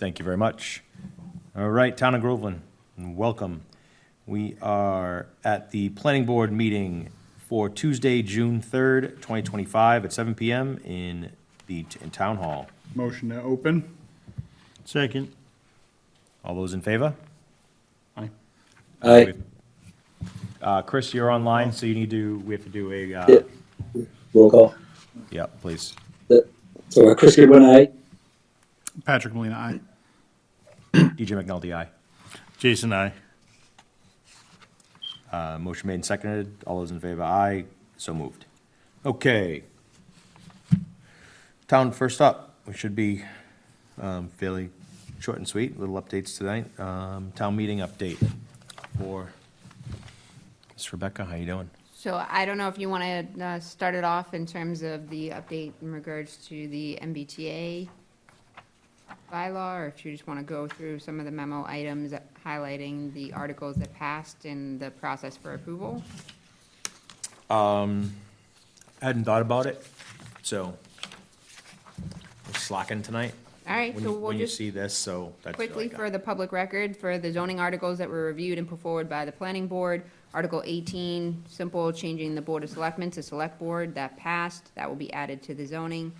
Thank you very much. All right, Town of Groveland, welcome. We are at the Planning Board meeting for Tuesday, June 3rd, 2025 at 7 PM in Town Hall. Motion to open. Second. All those in favor? Aye. Aye. Chris, you're online, so we have to do a, Yeah. Roll call. yeah, please. So Chris Goodwin, aye. Patrick Molina, aye. DJ McNulty, aye. Jason, I. Motion made and seconded. All those in favor, aye. So moved. Okay. Town, first up, we should be fairly short and sweet, little updates tonight. Town meeting update for Miss Rebecca, how you doing? So I don't know if you want to start it off in terms of the update in regards to the MBTA bylaw, or if you just want to go through some of the memo items highlighting the articles that passed and the process for approval. I hadn't thought about it, so we're slacking tonight. All right, so we'll When you just see this, so that's. quickly for the public record, for the zoning articles that were reviewed and put forward by the planning board. Article 18, simple, changing the Board of Selectmen to Select Board, that passed. That will be added to the zoning.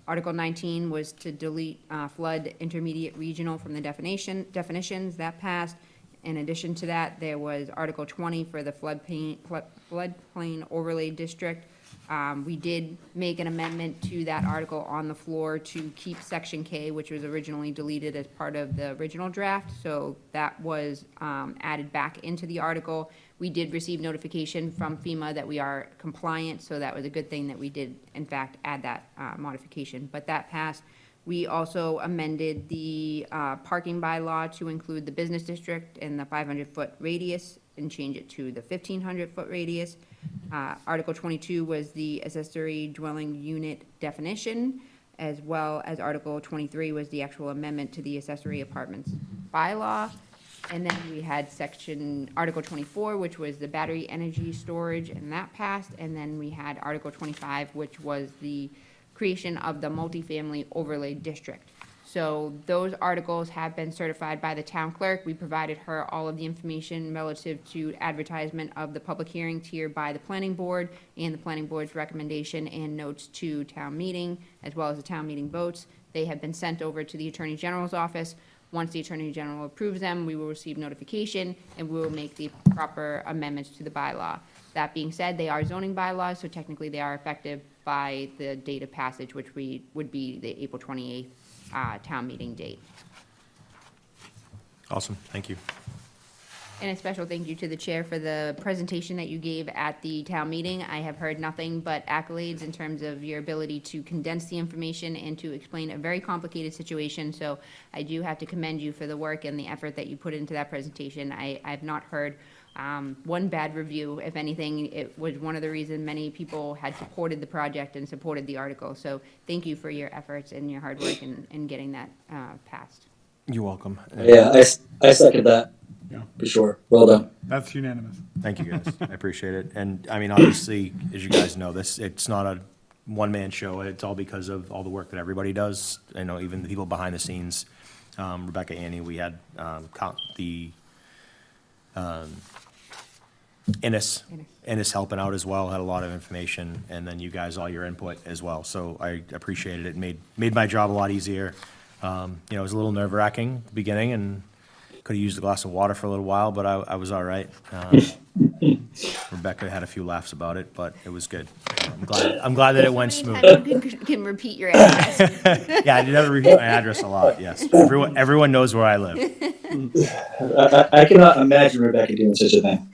Article 19 was to delete flood intermediate regional from the definitions, that passed. In addition to that, there was Article 20 for the floodplain overlay district. We did make an amendment to that article on the floor to keep Section K, which was originally deleted as part of the original draft, so that was added back into the article. We did receive notification from FEMA that we are compliant, so that was a good thing that we did, in fact, add that modification, but that passed. We also amended the parking bylaw to include the business district and the 500-foot radius and change it to the 1,500-foot radius. Article 22 was the accessory dwelling unit definition, as well as Article 23 was the actual amendment to the accessory apartments bylaw. And then we had Article 24, which was the battery energy storage, and that passed. And then we had Article 25, which was the creation of the multifamily overlay district. So those articles have been certified by the town clerk. We provided her all of the information relative to advertisement of the public hearings here by the planning board and the planning board's recommendation and notes to town meeting, as well as the town meeting votes. They have been sent over to the Attorney General's office. Once the Attorney General approves them, we will receive notification and we will make the proper amendments to the bylaw. That being said, they are zoning bylaws, so technically they are effective by the date of passage, which would be the April 28th town meeting date. Awesome, thank you. And a special thank you to the chair for the presentation that you gave at the town meeting. I have heard nothing but accolades in terms of your ability to condense the information and to explain a very complicated situation. So I do have to commend you for the work and the effort that you put into that presentation. I have not heard one bad review. If anything, it was one of the reasons many people had supported the project and supported the article. So thank you for your efforts and your hard work in getting that passed. You're welcome. Yeah, I second that. Yeah. For sure. Well done. That's unanimous. Thank you, guys. I appreciate it. And I mean, obviously, as you guys know, it's not a one-man show. It's all because of all the work that everybody does. I know even the people behind the scenes, Rebecca, Annie, we had Ennis helping out as well, had a lot of information, and then you guys, all your input as well. So I appreciated it. Made my job a lot easier. It was a little nerve-wracking at the beginning, and could have used a glass of water for a little while, but I was all right. Rebecca had a few laughs about it, but it was good. I'm glad that it went smooth. You can repeat your address. Yeah, I did ever repeat my address a lot, yes. Everyone knows where I live. I cannot imagine Rebecca doing such a thing.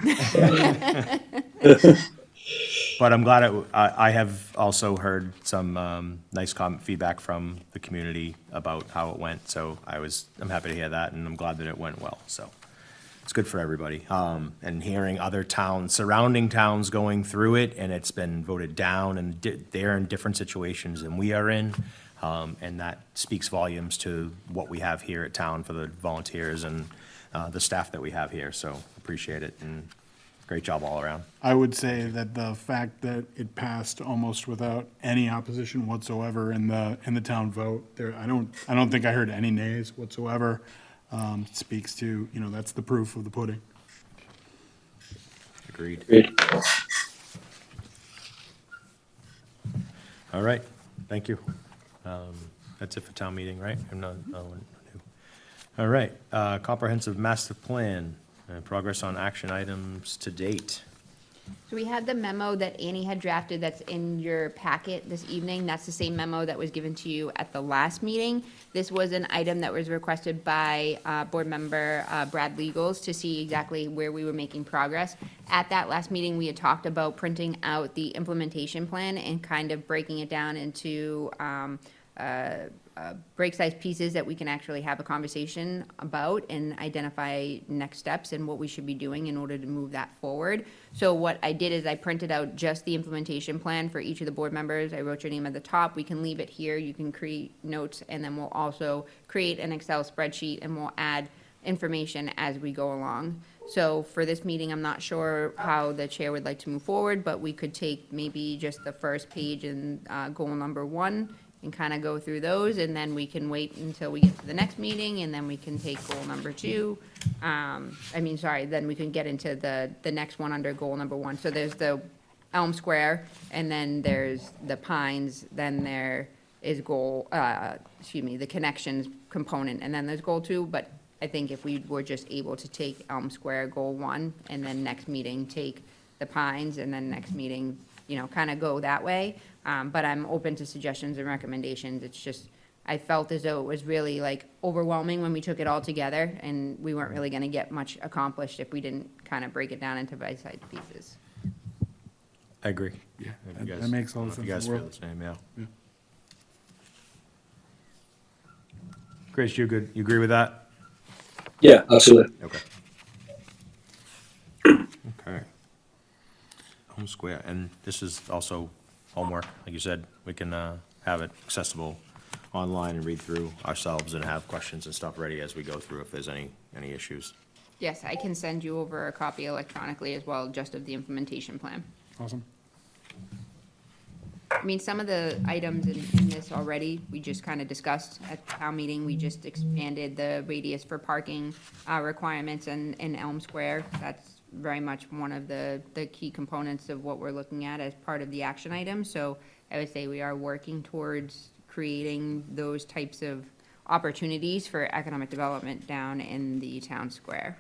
But I'm glad I have also heard some nice feedback from the community about how it went, so I'm happy to hear that, and I'm glad that it went well, so it's good for everybody. And hearing other towns, surrounding towns going through it, and it's been voted down, and they're in different situations than we are in, and that speaks volumes to what we have here at town for the volunteers and the staff that we have here, so appreciate it, and great job all around. I would say that the fact that it passed almost without any opposition whatsoever in the town vote, I don't think I heard any nays whatsoever. Speaks to, that's the proof of the pudding. Agreed. Great. All right, thank you. That's it for town meeting, right? I'm not, no one new. All right, comprehensive master plan, progress on action items to date. So we had the memo that Annie had drafted that's in your packet this evening. That's the same memo that was given to you at the last meeting. This was an item that was requested by board member Brad Legals to see exactly where we were making progress. At that last meeting, we had talked about printing out the implementation plan and kind of breaking it down into break-sized pieces that we can actually have a conversation about and identify next steps and what we should be doing in order to move that forward. So what I did is I printed out just the implementation plan for each of the board members. I wrote your name at the top. We can leave it here. You can create notes, and then we'll also create an Excel spreadsheet, and we'll add information as we go along. So for this meeting, I'm not sure how the chair would like to move forward, but we could take maybe just the first page and goal number 1 and kind of go through those, and then we can wait until we get to the next meeting, and then we can take goal number 2. Then we can get into the next one under goal number 1. So there's the Elm Square, and then there's the Pines, then there is the connections component, and then there's goal 2, but I think if we were just able to take Elm Square, goal 1, and then next meeting take the Pines, and then next meeting, kind of go that way. But I'm open to suggestions and recommendations. It's just, I felt as though it was really overwhelming when we took it all together, and we weren't really gonna get much accomplished if we didn't kind of break it down into bite-sized pieces. I agree. Yeah, If you that guys- makes all the if you sense guys in the feel world. the same, yeah. Yeah. Chris, you good? You agree with that? Yeah, absolutely. Okay. Okay. Home Square, and this is also homework, like you said, we can have it accessible online and read through ourselves and have questions and stuff ready as we go through if there's any issues. Yes, I can send you over a copy electronically as well, just of the implementation plan. Awesome. I mean, some of the items in this already, we just kind of discussed at town meeting. We just expanded the radius for parking requirements in Elm Square. That's very much one of the key components of what we're looking at as part of the action item. So I would say we are working towards creating those types of opportunities for economic development down in the town square.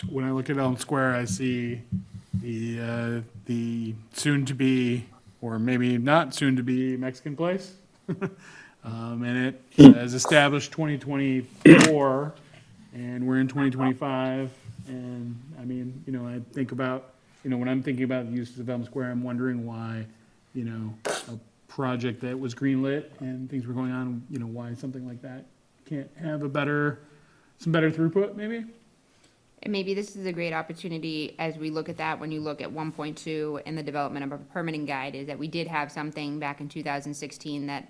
When I look at Elm Square, I see the soon-to-be, or maybe not soon-to-be Mexican place. And it has established 2024, and we're in 2025. And I mean, I think about, when I'm thinking about the uses of Elm Square, I'm wondering why, a project that was greenlit and things were going on, why something like that can't have some better throughput, maybe? And maybe this is a great opportunity as we look at that, when you look at 1.2 in the development of a permitting guide, is that we did have something back in 2016 that,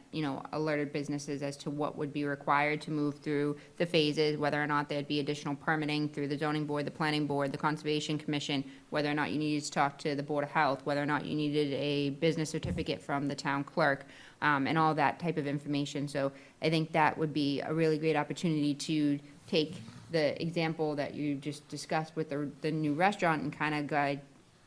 alerted businesses as to what would be required to move through the phases, whether or not there'd be additional permitting through the zoning board, the planning board, the conservation commission, whether or not you needed to talk to the Board of Health, whether or not you needed a business certificate from the town clerk, and all that type of information. So I think that would be a really great opportunity to take the example that you just discussed with the new restaurant and kind of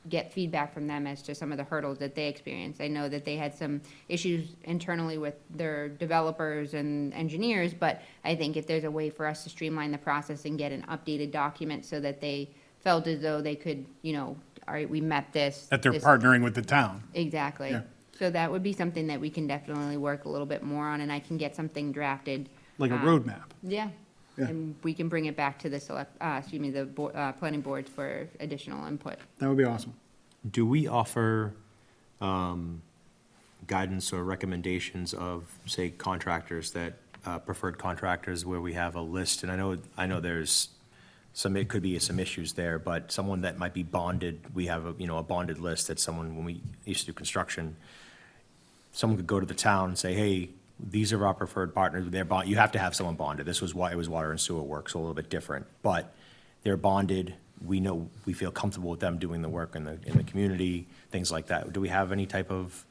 get feedback from them as to some of the hurdles that they experienced. I know that they had some issues internally with their developers and engineers, but I think if there's a way for us to streamline the process and get an updated document so that they felt as though they could, all right, we met this. That they're this- partnering with the town. Exactly. Yeah. So that would be something that we can definitely work a little bit more on, and I can get something drafted. Like a roadmap. Yeah. Yeah. And we can bring it back to the planning board for additional input. That would be awesome. Do we offer guidance or recommendations of, say, contractors that, preferred contractors where we have a list? And I know there's it could be some issues there, but someone that might be bonded, we have a bonded list that someone, when we used to do construction, someone could go to the town and say, hey, these are our preferred partners, you have to have someone bonded. This was why it was water and sewer work, so a little bit different. But they're bonded, we know, we feel comfortable with them doing the work in the community, things like that. Do we have any type of,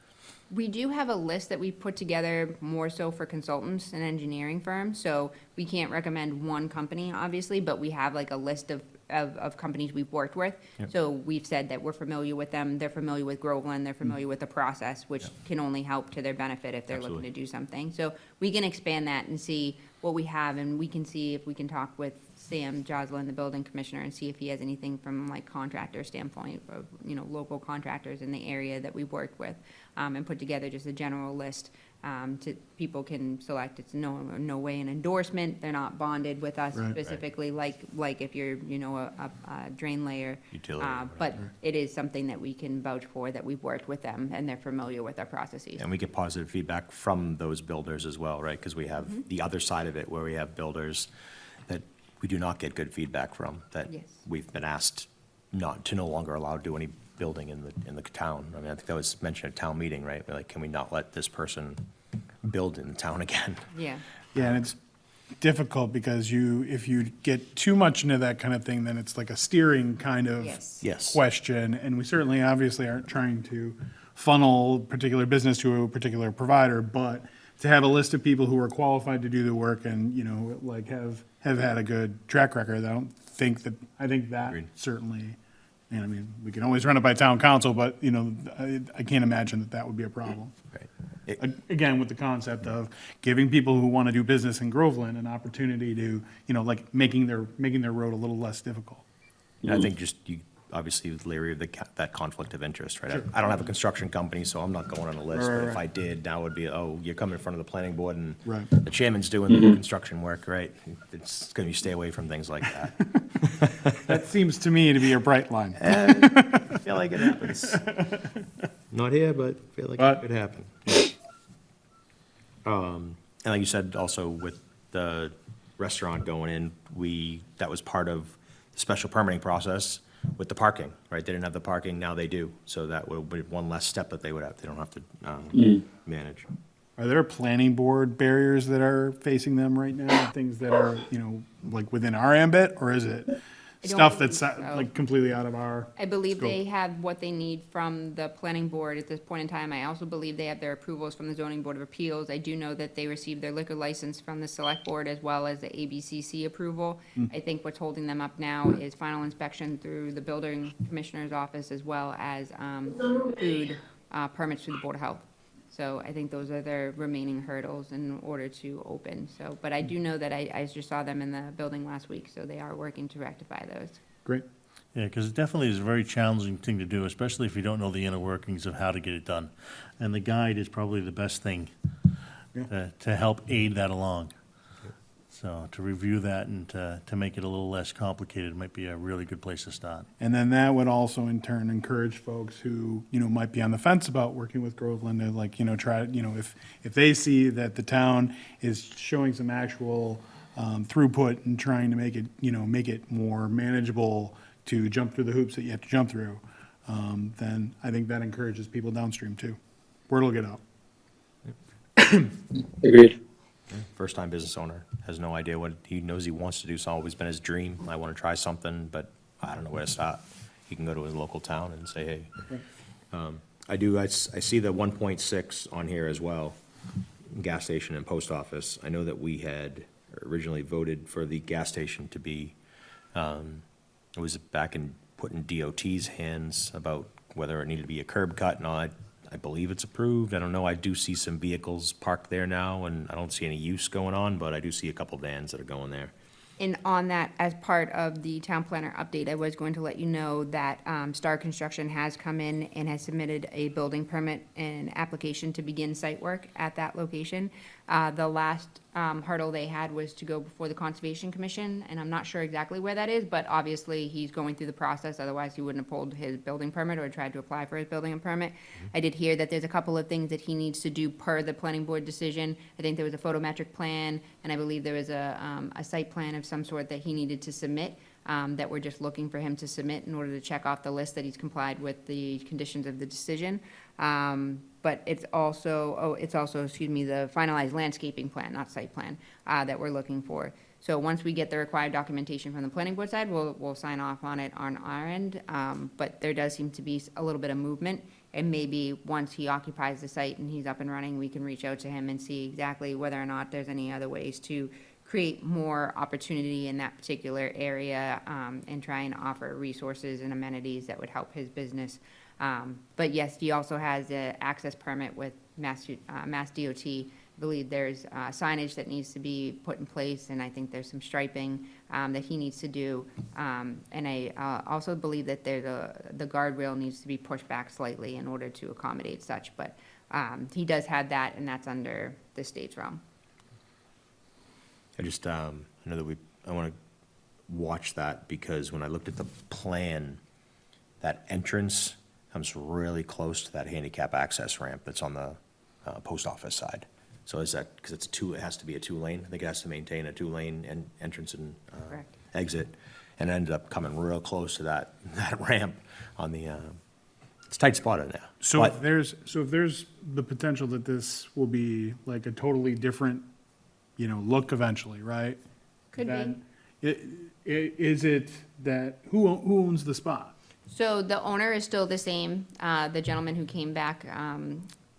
We do have a list that we put together more so for consultants and engineering firms, so we can't recommend one company, obviously, but we have like a list of companies we've worked with. So we've said that we're familiar with them, they're familiar with Groveland, they're familiar with the process, which can only help to their benefit if they're looking to Absolutely. do something. So we can expand that and see what we have, and we can see if we can talk with Sam Joslin, the building commissioner, and see if he has anything from like contractor standpoint of, local contractors in the area that we've worked with, and put together just a general list, to, people can select. It's no way an endorsement, they're not bonded with us Right. Right. specifically, like if you're, a drain layer. Utility or But it is something that we can vouch for, that we've worked with them, and they're familiar with our processes. and we get positive feedback from those builders as well, right? Because we have the other side of it, where we have builders that we do not get good feedback from, that Yes. we've been asked not to no longer allow to do any building in the town. I mean, I think that was mentioned at town meeting, right? We're like, can we not let this person build in the town again? Yeah. Yeah, and it's difficult because if you get too much into that kind of thing, then it's like a steering kind of Yes. Yes. question. And we certainly obviously aren't trying to funnel particular business to a particular provider, but to have a list of people who are qualified to do the work and, like have had a good track record, I think that Agreed. certainly, and I mean, we can always run it by town council, but, I can't imagine that would be a problem. Right. Again, with the concept of giving people who want to do business in Groveland an opportunity to, like making their road a little less difficult. And I think just you, obviously leery of that conflict of interest, right? I don't have a construction company, so I'm not going on the list, Right, but right, if I did, now would be, oh, you're coming in front of the planning board and Right. the chairman's doing the construction work, right? It's gonna be stay away from things like that. That seems to me to be a bright line. I feel like it happens. Not here, but feel like But- it could happen. And like you said, also with the restaurant going in, that was part of the special permitting process with the parking, right? They didn't have the parking, now they do. So that would be one less step that they would have, they don't have to manage. Are there planning board barriers that are facing them right now? Things that are, like within our ambit, or is it I don't stuff that's believe so. like completely out of our? I believe Scope. they have what they need from the planning board at this point in time. I also believe they have their approvals from the zoning board of appeals. I do know that they received their liquor license from the select board as well as the ABCC approval. I think what's holding them up now is final inspection through the building commissioner's office as well as, food, permits through the board of health. So I think those are their remaining hurdles in order to open. So, but I do know that I just saw them in the building last week, so they are working to rectify those. Great. Yeah, because it definitely is a very challenging thing to do, especially if you don't know the inner workings of how to get it done. And the guide is probably the best thing to help aid that along. So to review that and to make it a little less complicated might be a really good place to start. And then that would also in turn encourage folks who, might be on the fence about working with Groveland to like, try, if they see that the town is showing some actual throughput and trying to make it more manageable to jump through the hoops that you have to jump through, then I think that encourages people downstream too. Word will get out. Agreed. First-time business owner, has no idea what, he knows he wants to do, it's always been his dream. I want to try something, but I don't know where to start. He can go to his local town and say, hey. I see the 1.6 on here as well, gas station and post office. I know that we had originally voted for the gas station to be, it was back in, put in DOT's hands about whether it needed to be a curb cut and all. I believe it's approved. I don't know. I do see some vehicles parked there now, and I don't see any use going on, but I do see a couple vans that are going there. And on that, as part of the town planner update, I was going to let you know that Star Construction has come in and has submitted a building permit and application to begin site work at that location. The last hurdle they had was to go before the Conservation Commission, and I'm not sure exactly where that is, but obviously he's going through the process, otherwise he wouldn't have pulled his building permit or tried to apply for his building permit. I did hear that there's a couple of things that he needs to do per the planning board decision. I think there was a photometric plan, and I believe there was a site plan of some sort that he needed to submit, that we're just looking for him to submit in order to check off the list that he's complied with the conditions of the decision. But it's also, the finalized landscaping plan, not site plan, that we're looking for. So once we get the required documentation from the planning board side, we'll sign off on it on our end. But there does seem to be a little bit of movement, and maybe once he occupies the site and he's up and running, we can reach out to him and see exactly whether or not there's any other ways to create more opportunity in that particular area, and try and offer resources and amenities that would help his business. But yes, he also has an access permit with Mass DOT. I believe there's signage that needs to be put in place, and I think there's some striping that he needs to do. And I also believe that the guardrail needs to be pushed back slightly in order to accommodate such. But he does have that, and that's under the state's realm. I just, I know that I want to watch that, because when I looked at the plan, that entrance comes really close to that handicap access ramp that's on the post office side. So is that, because it has to be a two-lane, I think it has to maintain a two-lane entrance and Correct. exit, and it ended up coming real close to that ramp on the, it's a tight spot in there. So But- if there's the potential that this will be like a totally different, look eventually, right? Could be. Then is it that, who owns the spot? So the owner is still the same, the gentleman who came back,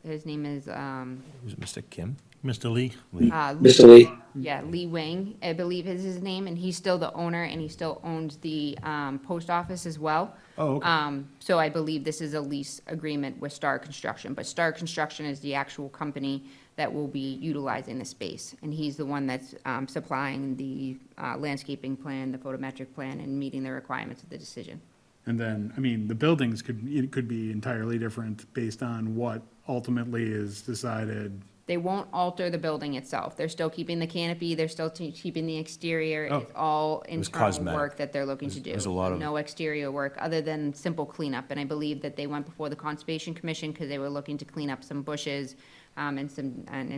his name is, Was it Mr. Kim? Mr. Lee? Mr. Lee? yeah, Lee Wing, I believe is his name, and he's still the owner, and he still owns the post office as well. Oh, okay. So I believe this is a lease agreement with Star Construction, but Star Construction is the actual company that will be utilizing the space, and he's the one that's supplying the landscaping plan, the photometric plan, and meeting the requirements of the decision. And then, the buildings could be entirely different based on what ultimately is decided. They won't alter the building itself. They're still keeping the canopy, they're still keeping the exterior. Oh. It's all was internal cosmetic. work that they're looking to do. There's a lot of- No exterior work, other than simple cleanup. And I believe that they went before the Conservation Commission because they were looking to clean up some bushes, and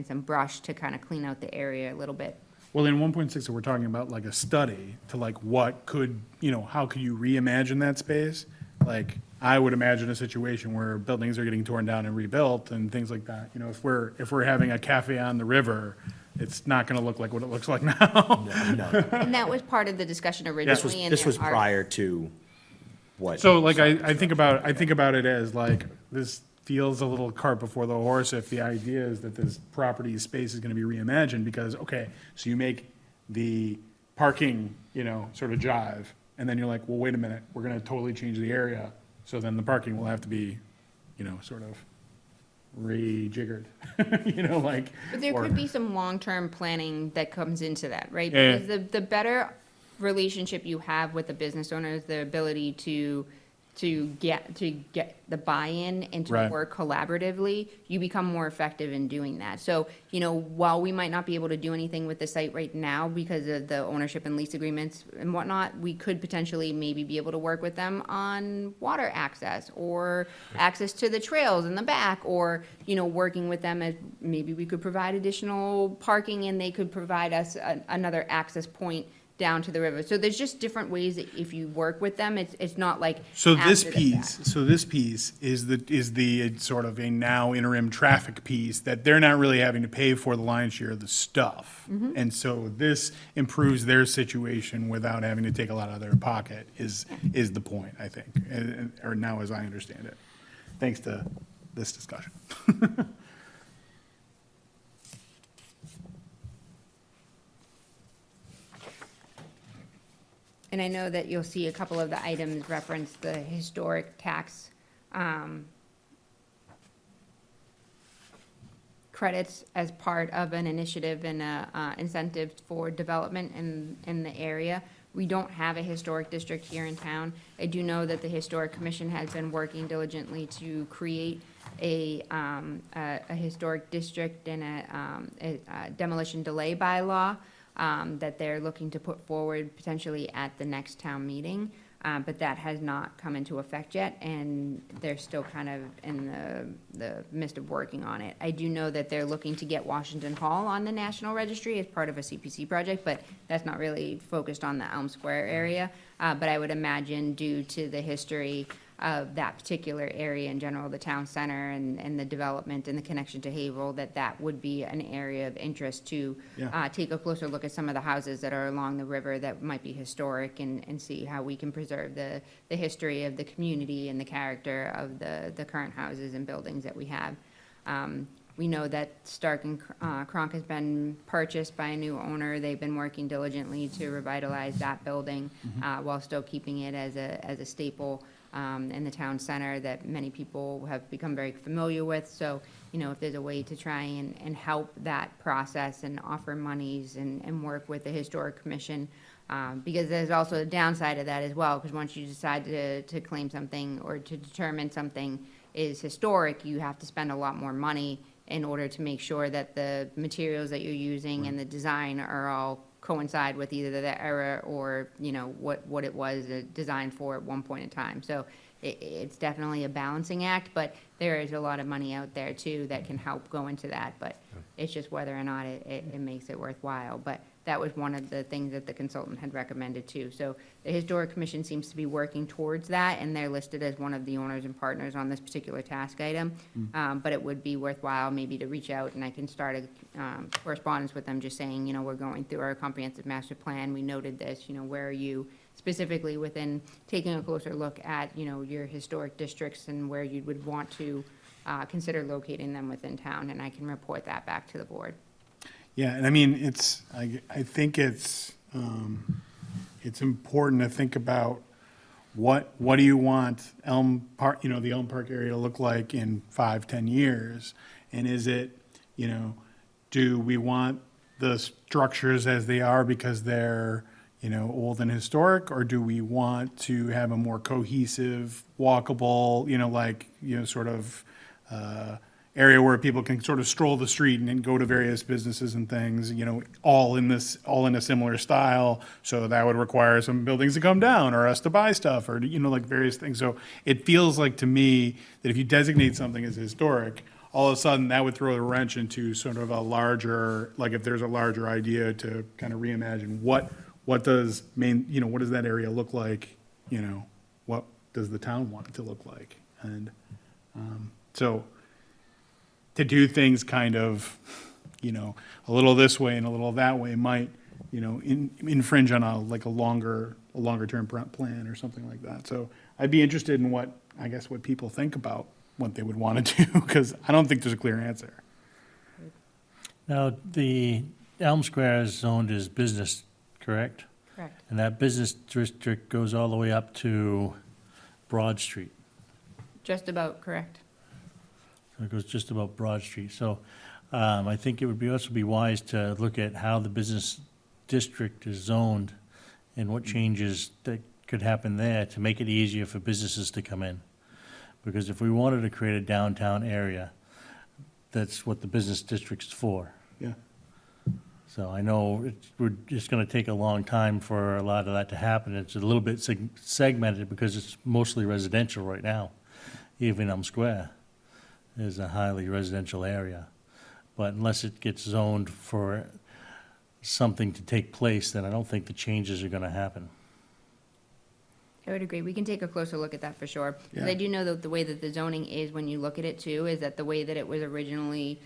some brush to kind of clean out the area a little bit. Well, in 1.6, we're talking about like a study to like what could, how could you reimagine that space? Like, I would imagine a situation where buildings are getting torn down and rebuilt and things like that. If we're having a cafe on the river, it's not gonna look like what it looks like now. No, And that was part of the discussion originally. and this was there are- prior to what? So like, I think about it as like, this feels a little cart before the horse if the idea is that this property space is gonna be reimagined, because, okay, so you make the parking, sort of jive, and then you're like, well, wait a minute, we're gonna totally change the area, so then the parking will have to be, sort of rejiggered, like. But there or- could be some long-term planning that comes into that, right? Yeah. Because the better relationship you have with the business owners, the ability to get the buy-in and to Right. work collaboratively, you become more effective in doing that. So, while we might not be able to do anything with the site right now because of the ownership and lease agreements and whatnot, we could potentially maybe be able to work with them on water access or access to the trails in the back, or, working with them as maybe we could provide additional parking and they could provide us another access point down to the river. So there's just different ways that if you work with them, it's not like So this after the fact. piece is the sort of a now interim traffic piece that they're not really having to pay for the lion's share of the stuff. Mm-hmm. And so this improves their situation without having to take a lot out of their pocket is the point, I think, or now as I understand it, thanks to this discussion. And I know that you'll see a couple of the items reference the historic tax credits as part of an initiative and a incentive for development in the area. We don't have a historic district here in town. I do know that the Historic Commission has been working diligently to create a historic district and a demolition delay bylaw that they're looking to put forward potentially at the next town meeting. But that has not come into effect yet, and they're still kind of in the midst of working on it. I do know that they're looking to get Washington Hall on the National Registry as part of a CPC project, but that's not really focused on the Elm Square area. But I would imagine due to the history of that particular area in general, the town center and the development and the connection to Haverhill, that would be an area of interest to Yeah. take a closer look at some of the houses that are along the river that might be historic and see how we can preserve the history of the community and the character of the current houses and buildings that we have. We know that Stark and Cronk has been purchased by a new owner. They've been working diligently to revitalize that building while still keeping it as a staple in the town center that many people have become very familiar with. So, if there's a way to try and help that process and offer monies and work with the Historic Commission, because there's also a downside of that as well, because once you decide to claim something or to determine something is historic, you have to spend a lot more money in order to make sure that the materials that you're using and the design are all coincide with either the era or, what it was designed for at one point in time. So it's definitely a balancing act, but there is a lot of money out there too that can help go into that, but it's just whether or not it makes it worthwhile. But that was one of the things that the consultant had recommended too. So the Historic Commission seems to be working towards that, and they're listed as one of the owners and partners on this particular task item. But it would be worthwhile maybe to reach out, and I can start a correspondence with them, just saying, we're going through our comprehensive master plan. We noted this, where are you specifically within taking a closer look at, your historic districts and where you would want to consider locating them within town, and I can report that back to the board. Yeah, and I mean, I think it's important to think about what do you want Elm Park, the Elm Park area to look like in 5-10 years? And is it, do we want the structures as they are because they're, old and historic, or do we want to have a more cohesive, walkable, sort of, area where people can sort of stroll the street and then go to various businesses and things, all in a similar style. So that would require some buildings to come down or us to buy stuff or, various things. So it feels like to me that if you designate something as historic, all of a sudden that would throw a wrench into sort of a larger, like if there's a larger idea to kind of reimagine what does what does that area look like? What does the town want it to look like? And so to do things kind of, a little this way and a little that way might, infringe on a longer term plan or something like that. So I'd be interested in what people think about what they would want to do, because I don't think there's a clear answer. Now, the Elm Square is zoned as business, correct? Correct. And that business district goes all the way up to Broad Street. Just about correct. So it goes just about Broad Street. So I think it would also be wise to look at how the business district is zoned and what changes that could happen there to make it easier for businesses to come in. Because if we wanted to create a downtown area, that's what the business district's for. Yeah. So I know it's going to take a long time for a lot of that to happen. It's a little bit segmented because it's mostly residential right now. Even Elm Square is a highly residential area. But unless it gets zoned for something to take place, then I don't think the changes are going to happen. I would agree. We can take a closer look at that for sure. 'Cause Yeah. I do know that the way that the zoning is, when you look at it too, is that the way that it was originally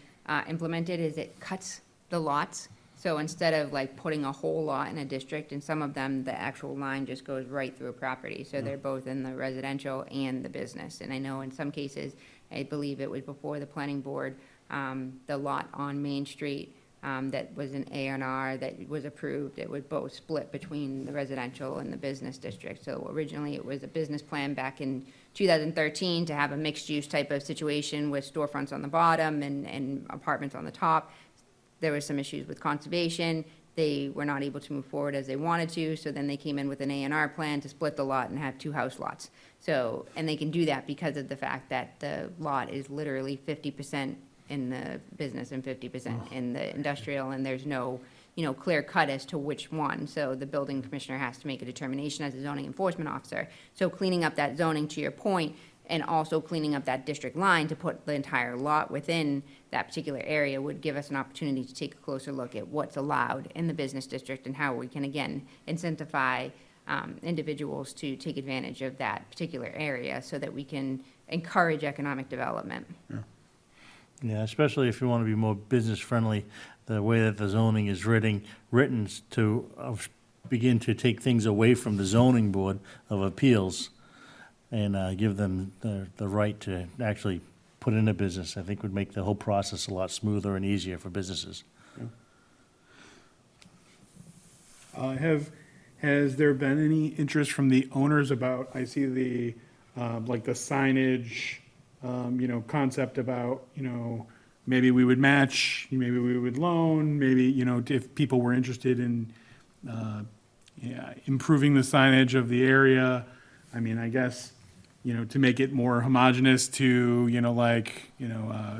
implemented is it cuts the lots. So instead of like putting a whole lot in a district, in some of them, the actual line just goes right through a property. So they're both in the residential and the business. And I know in some cases, I believe it was before the planning board, the lot on Main Street, that was an A&R that was approved, it would both split between the residential and the business district. So originally, it was a business plan back in 2013 to have a mixed-use type of situation with storefronts on the bottom and apartments on the top. There were some issues with conservation. They were not able to move forward as they wanted to, so then they came in with an A&R plan to split the lot and have two house lots. So, and they can do that because of the fact that the lot is literally 50% in the business and 50% in the industrial, and there's no, clear cut as to which one. So the building commissioner has to make a determination as a zoning enforcement officer. So cleaning up that zoning, to your point, and also cleaning up that district line to put the entire lot within that particular area would give us an opportunity to take a closer look at what's allowed in the business district and how we can, again, incentivize individuals to take advantage of that particular area so that we can encourage economic development. Yeah, especially if you want to be more business-friendly, the way that the zoning is written to begin to take things away from the zoning board of appeals and give them the right to actually put in a business, I think would make the whole process a lot smoother and easier for businesses. Has there been any interest from the owners about, I see the, like the signage, concept about, maybe we would match, maybe we would loan, maybe, if people were interested in, improving the signage of the area. I mean, I guess, to make it more homogeneous to,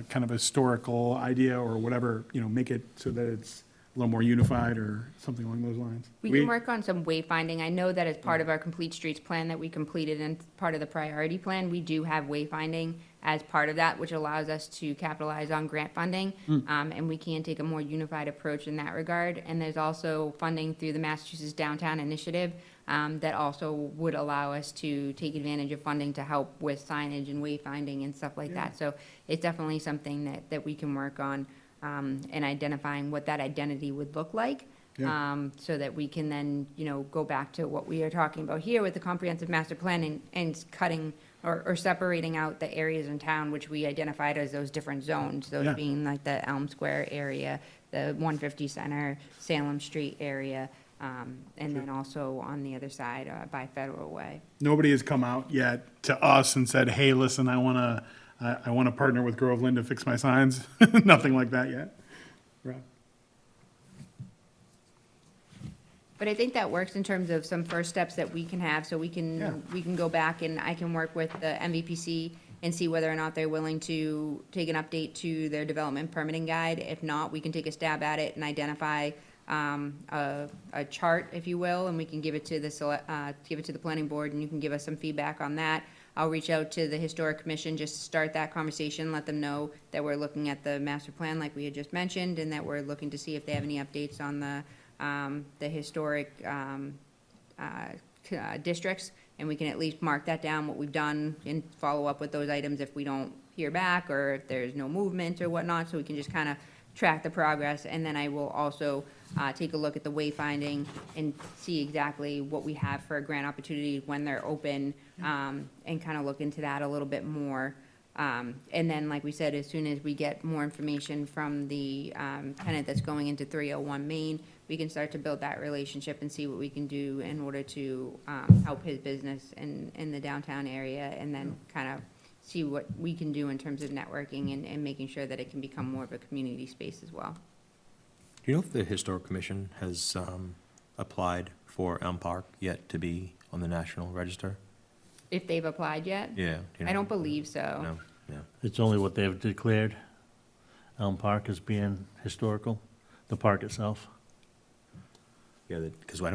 kind of a historical idea or whatever, make it so that it's a little more unified or something along those lines. We can work on some wayfinding. I know that as part of our Complete Streets plan that we completed and part of the priority plan, we do have wayfinding as part of that, which allows us to capitalize on grant funding. And we can take a more unified approach in that regard. And there's also funding through the Massachusetts Downtown Initiative that also would allow us to take advantage of funding to help with signage and wayfinding and stuff like that. So it's definitely something that we can work on. And identifying what that identity would look like, so that we can then, go back to what we are talking about here with the comprehensive master plan and cutting or separating out the areas in town which we identified as those different zones, those Yeah. being like the Elm Square area, the 150 Center, Salem Street area, and then also on the other side by Federal Way. Nobody has come out yet to us and said, hey, listen, I want to partner with Groveland to fix my signs. Nothing like that yet. Right. But I think that works in terms of some first steps that we can have, so we Yeah. can go back and I can work with the MVPC and see whether or not they're willing to take an update to their development permitting guide. If not, we can take a stab at it and identify a chart, if you will, and we can give it to the planning board, and you can give us some feedback on that. I'll reach out to the Historic Commission just to start that conversation, let them know that we're looking at the master plan like we had just mentioned, and that we're looking to see if they have any updates on the historic districts, and we can at least mark that down, what we've done, and follow up with those items if we don't hear back, or if there's no movement or whatnot, so we can just kind of track the progress. And then I will also take a look at the wayfinding and see exactly what we have for grant opportunities when they're open, and kind of look into that a little bit more. And then, like we said, as soon as we get more information from the tenant that's going into 301 Main, we can start to build that relationship and see what we can do in order to help his business in the downtown area, and then kind of see what we can do in terms of networking and making sure that it can become more of a community space as well. Do you know if the Historic Commission has applied for Elm Park yet to be on the National Register? If they've applied yet? Yeah. do you know? I don't believe so. No, yeah. It's only what they've declared, Elm Park as being historical, the park itself. Yeah, because I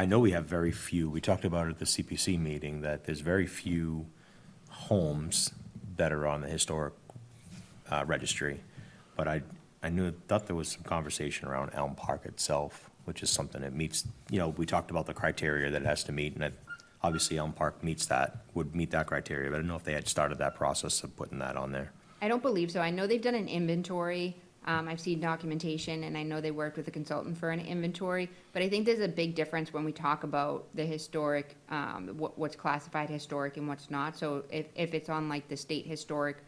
know we have very few, we talked about it at the CPC meeting, that there's very few homes that are on the historic registry. But I thought there was some conversation around Elm Park itself, which is something that meets, we talked about the criteria that it has to meet, and that obviously Elm Park would meet that criteria, but I don't know if they had started that process of putting that on there. I don't believe so. I know they've done an inventory. I've seen documentation, and I know they worked with a consultant for an inventory. But I think there's a big difference when we talk about the historic, what's classified historic and what's not. So if it's on like the state historic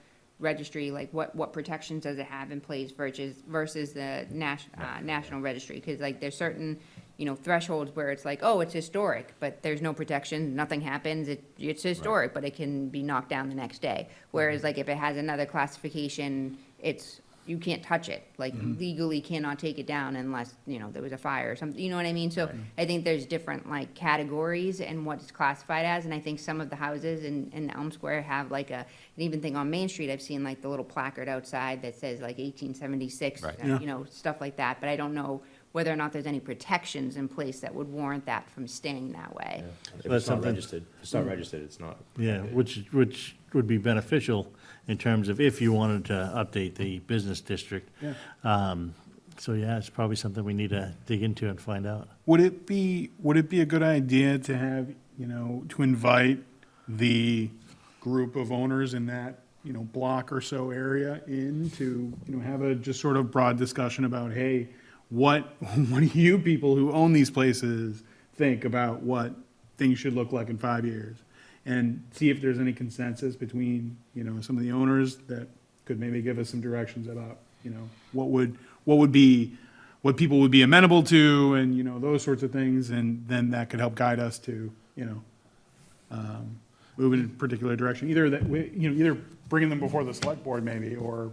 registry, like what protections does it have in place versus the national registry? Because like there's certain thresholds where it's like, oh, it's historic, but there's no protection, nothing happens, it's historic, but it can be knocked down the next day. Whereas like if it has another classification, you can't touch it, like legally cannot take it down unless, there was a fire or something, you know what I mean? So I think there's different like categories and what it's classified as, and I think some of the houses in Elm Square have like an even thing on Main Street, I've seen like the little placard outside that says like 1876, Right. Yeah. Stuff like that, but I don't know whether or not there's any protections in place that would warrant that from staying that way. If That's it's not something- registered, it's not. Yeah, which would be beneficial in terms of if you wanted to update the business district. Yeah. So, yeah, it's probably something we need to dig into and find out. Would it be a good idea to have, to invite the group of owners in that, block or so area in to, have a just sort of broad discussion about, hey, what do you people who own these places think about what things should look like in 5 years? And see if there's any consensus between, some of the owners that could maybe give us some directions about, what people would be amenable to and, those sorts of things. And then that could help guide us to, move in a particular direction. Either that, either bringing them before the select board maybe, or.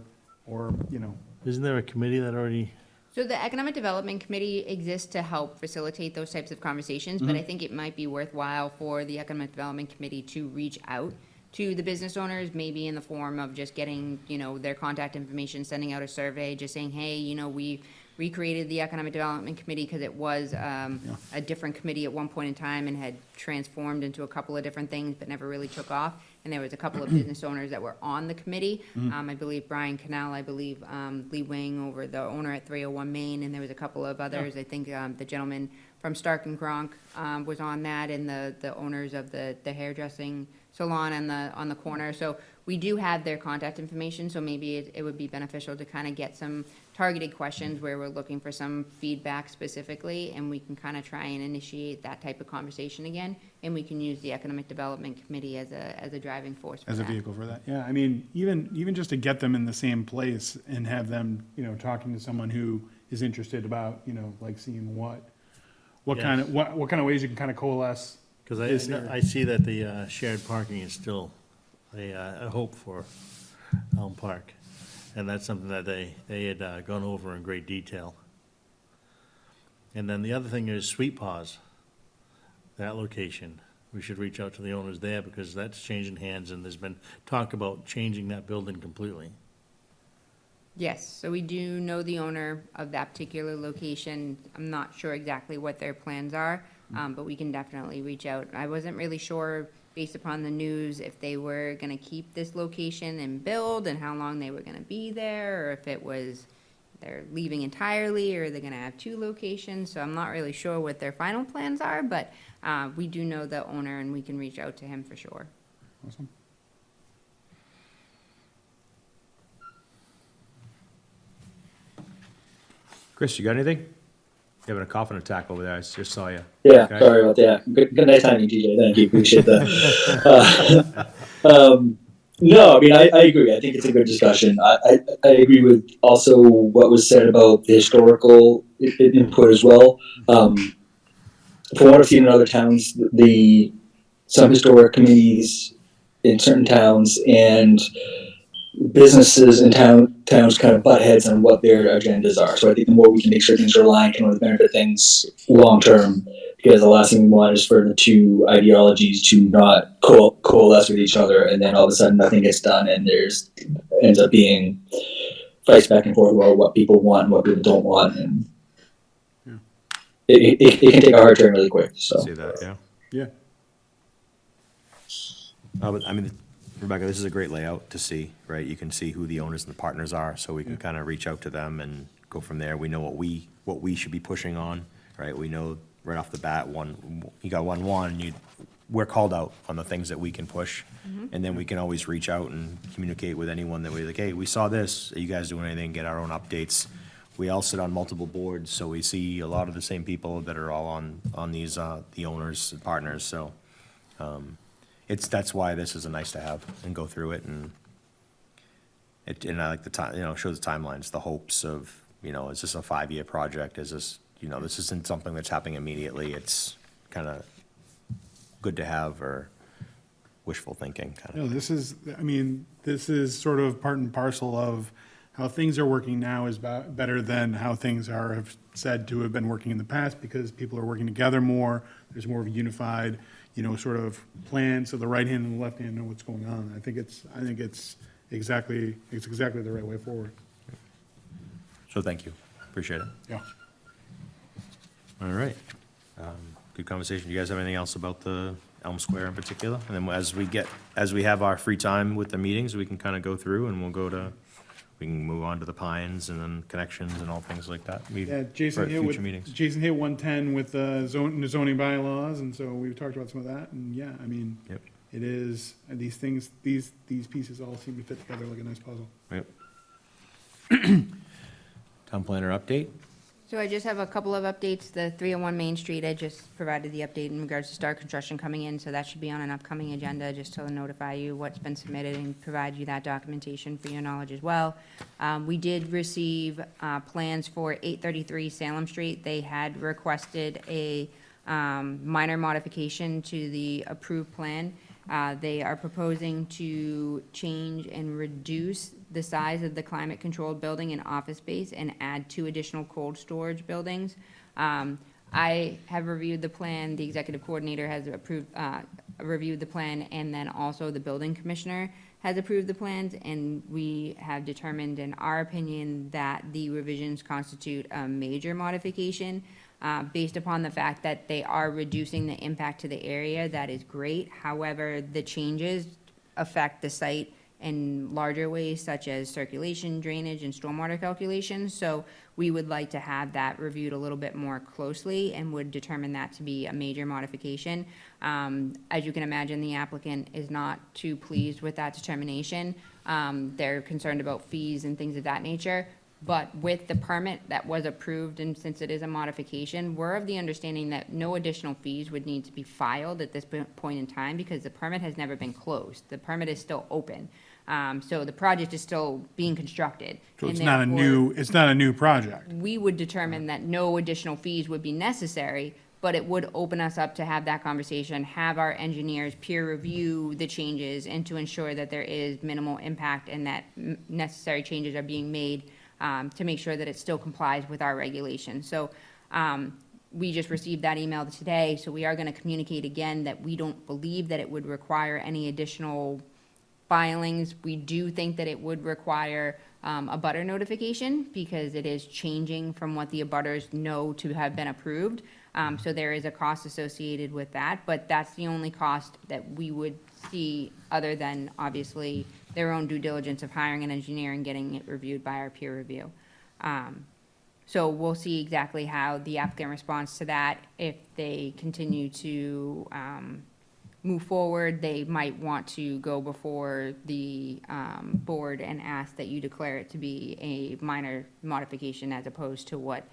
Isn't there a committee that already, So the Economic Development Committee exists to help facilitate those types of conversations, but I think it might be worthwhile for the Economic Development Committee to reach out to the business owners, maybe in the form of just getting, their contact information, sending out a survey, just saying, hey, we recreated the Economic Development Committee because it was a different committee at one point in time and had transformed into a couple of different things, but never really took off. And there was a couple of business owners that were on the committee. I believe Brian Canal, I believe Lee Wing over the owner at 301 Main, and there was a couple of others. I think the gentleman from Stark and Gronk was on that, and the owners of the hairdressing salon on the corner. So we do have their contact information, so maybe it would be beneficial to kind of get some targeted questions where we're looking for some feedback specifically, and we can kind of try and initiate that type of conversation again, and we can use the Economic Development Committee as a driving force for As a that. vehicle for that, yeah, I mean, even just to get them in the same place and have them, talking to someone who is interested about, like seeing what kind of, what kind of ways you can kind of coalesce. because This area. I see that the shared parking is still a hope for Elm Park. And that's something that they had gone over in great detail. And then the other thing is Sweet Paws, that location. We should reach out to the owners there because that's changing hands and there's been talk about changing that building completely. Yes, so we do know the owner of that particular location. I'm not sure exactly what their plans are, but we can definitely reach out. I wasn't really sure, based upon the news, if they were gonna keep this location and build and how long they were gonna be there, or if it was they're leaving entirely, or they're gonna have two locations. So I'm not really sure what their final plans are, but we do know the owner and we can reach out to him for sure. Awesome. Chris, you got anything? You having a coughing attack over there? I just saw you. Yeah, Okay. sorry about that. Good night timing, TJ. Thank you. Appreciate that. No, I mean, I agree. I think it's a good discussion. I agree with also what was said about the historical input as well. From what I've seen in other towns, some historic committees in certain towns and businesses in towns kind of butt heads on what their agendas are. So I think the more we can make sure things are aligned can only benefit things long term, because the last thing we want is for the two ideologies to not coalesce with each other, and then all of a sudden nothing gets done, and ends up being fights back and forth about what people want and what people don't want, and it can take a hard turn really quick. So See that, yeah. Yeah. But I mean, Rebecca, this is a great layout to see, right? You can see who the owners and the partners are, so we can kind of reach out to them and go from there. We know what we should be pushing on, right? We know right off the bat, you got 1-1, we're called out on the things that we can push. And then we can always reach out and communicate with anyone that we're like, hey, we saw this, are you guys doing anything? Get our own updates. We all sit on multiple boards, so we see a lot of the same people that are all on these, the owners and partners, so. That's why this is a nice to have and go through it, and I like the time, shows the timelines, the hopes of, is this a 5-year project? Is this, this isn't something that's happening immediately. It's kind of good to have, or wishful thinking, kind of. No, this is sort of part and parcel of how things are working now is better than how things have said to have been working in the past, because people are working together more. There's more of a unified, sort of plan, so the right hand and the left hand know what's going on. I think it's exactly the right way forward. So thank you, appreciate it. Yeah. All right. Good conversation. You guys have anything else about the Elm Square in particular. And then as we have our free time with the meetings, we can kind of go through and we can move on to the Pines and then Connections and all things like that. Yeah, For Jason hit future meetings. Jason hit 110 with the zoning bylaws, and so we've talked about some of that, and yeah, I mean, Yep. it is, and these things, these pieces all seem to fit together like a nice puzzle. Yep. Town planner update? So I just have a couple of updates. The 301 Main Street, I just provided the update in regards to start construction coming in, so that should be on an upcoming agenda, just to notify you what's been submitted and provide you that documentation for your knowledge as well. We did receive plans for 833 Salem Street. They had requested a minor modification to the approved plan. They are proposing to change and reduce the size of the climate-controlled building and office space and add 2 additional cold storage buildings. I have reviewed the plan, the executive coordinator has reviewed the plan, and then also the building commissioner has approved the plans, and we have determined, in our opinion, that the revisions constitute a major modification. Based upon the fact that they are reducing the impact to the area, that is great. However, the changes affect the site in larger ways, such as circulation, drainage, and stormwater calculations. So we would like to have that reviewed a little bit more closely and would determine that to be a major modification. As you can imagine, the applicant is not too pleased with that determination. They're concerned about fees and things of that nature. But with the permit that was approved, and since it is a modification, we're of the understanding that no additional fees would need to be filed at this point in time, because the permit has never been closed. The permit is still open. So the project is still being constructed. So and it's not a therefore, new project. we would determine that no additional fees would be necessary, but it would open us up to have that conversation, have our engineers peer review the changes, and to ensure that there is minimal impact and that necessary changes are being made to make sure that it still complies with our regulations. So we just received that email today, so we are going to communicate again that we don't believe that it would require any additional filings. We do think that it would require a butter notification, because it is changing from what the abutters know to have been approved. So there is a cost associated with that, but that's the only cost that we would see, other than obviously their own due diligence of hiring an engineer and getting it reviewed by our peer review. So we'll see exactly how the applicant responds to that. If they continue to move forward, they might want to go before the board and ask that you declare it to be a minor modification as opposed to what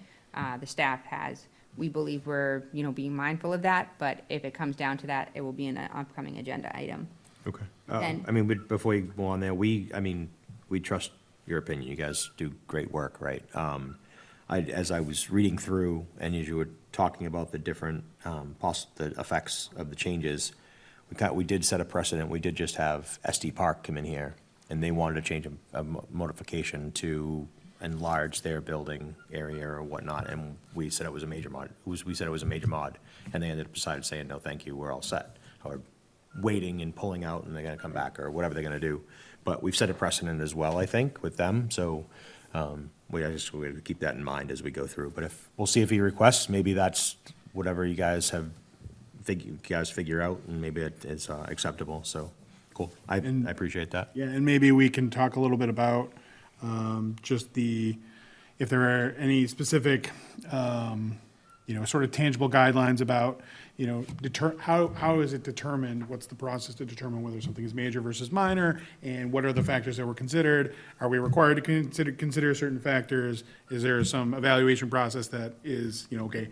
the staff has. We believe we're, being mindful of that, but if it comes down to that, it will be an upcoming agenda item. Okay. Then- Before you go on there, we trust your opinion. You guys do great work, right? As I was reading through, and as you were talking about the different, the effects of the changes, we did set a precedent. We did just have SD Park come in here, and they wanted to change a modification to enlarge their building area or whatnot, and we said it was a major mod. We said it was a major mod, and they ended up deciding saying, no, thank you, we're all set. Or waiting and pulling out, and they're gonna come back, or whatever they're gonna do. But we've set a precedent as well, I think, with them, so we gotta keep that in mind as we go through. But we'll see if he requests, maybe that's whatever you guys figure out, and maybe it is acceptable, so, cool. I appreciate that. Yeah, and maybe we can talk a little bit about just if there are any specific, sort of tangible guidelines about, how is it determined, what's the process to determine whether something is major versus minor, and what are the factors that were considered? Are we required to consider certain factors? Is there some evaluation process that is, okay,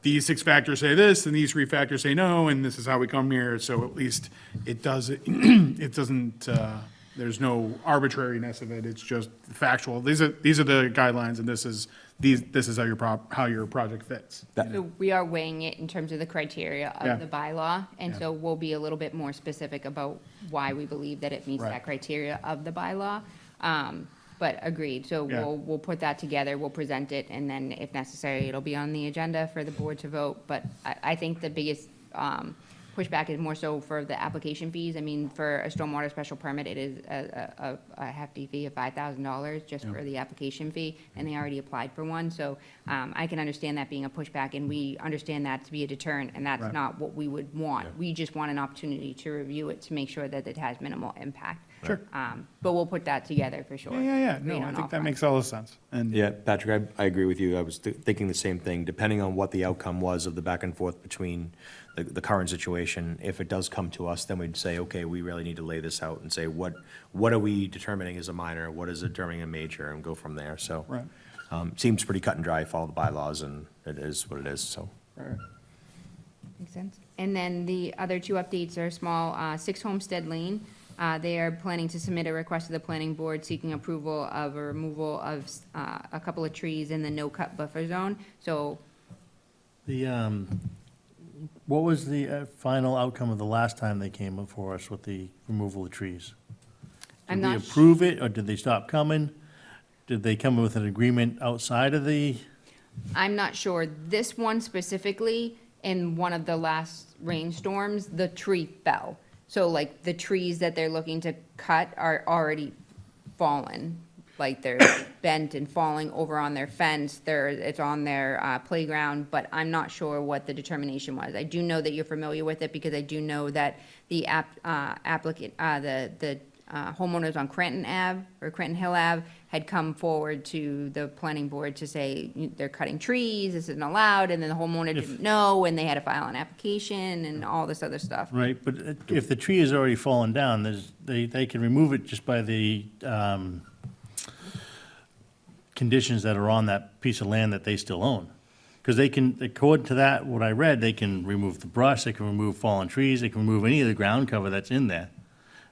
these 6 factors say this, and these 3 factors say no, and this is how we come here, so at least it doesn't, there's no arbitrariness of it, it's just factual. These are the guidelines, and this is how your project fits. So we are weighing it in terms of the criteria Yeah. of the bylaw, and Yeah. so we'll be a little bit more specific about why we believe that it meets Right. that criteria of the bylaw. But agreed, so Yeah. we'll put that together, we'll present it, and then if necessary, it'll be on the agenda for the board to vote. But I think the biggest pushback is more so for the application fees. I mean, for a stormwater special permit, it is a hefty fee of $5,000 just for the application fee, and they already applied for one. So I can understand that being a pushback, and we understand that to be a deterrent, and that's Right. not what we would want. We just want an opportunity to review it to make sure that it has minimal impact. Sure. But we'll put that together for sure. Yeah. Agreed No, I on think all that fronts. makes all the sense. And Yeah, Patrick, I agree with you. I was thinking the same thing. Depending on what the outcome was of the back and forth between the current situation, if it does come to us, then we'd say, okay, we really need to lay this out and say, what are we determining as a minor? What is determining a major? And go from there. So, Right. seems pretty cut and dry, follow the bylaws, and it is what it is, so. Right. Makes sense. And then the other two updates are small, 6 Homestead Lane. They are planning to submit a request to the planning board seeking approval of a removal of a couple of trees in the no-cut buffer zone. So What was the final outcome of the last time they came before us with the removal of trees? I'm Did we not, approve it, or did they stop coming? Did they come with an agreement outside of the, I'm not sure. This one specifically, in one of the last rainstorms, the tree fell. So like the trees that they're looking to cut are already fallen. Like they're bent and falling over on their fence. It's on their playground, but I'm not sure what the determination was. I do know that you're familiar with it because I do know that the applicant, the homeowners on Cranton Ave or Cranton Hill Ave had come forward to the planning board to say they're cutting trees, this isn't allowed, and then the homeowner didn't know, and they had to file an application and all this other stuff. right, but if the tree is already fallen down, they can remove it just by the conditions that are on that piece of land that they still own. Because they can, according to that, what I read, they can remove the brush, they can remove fallen trees, they can remove any of the ground cover that's in there.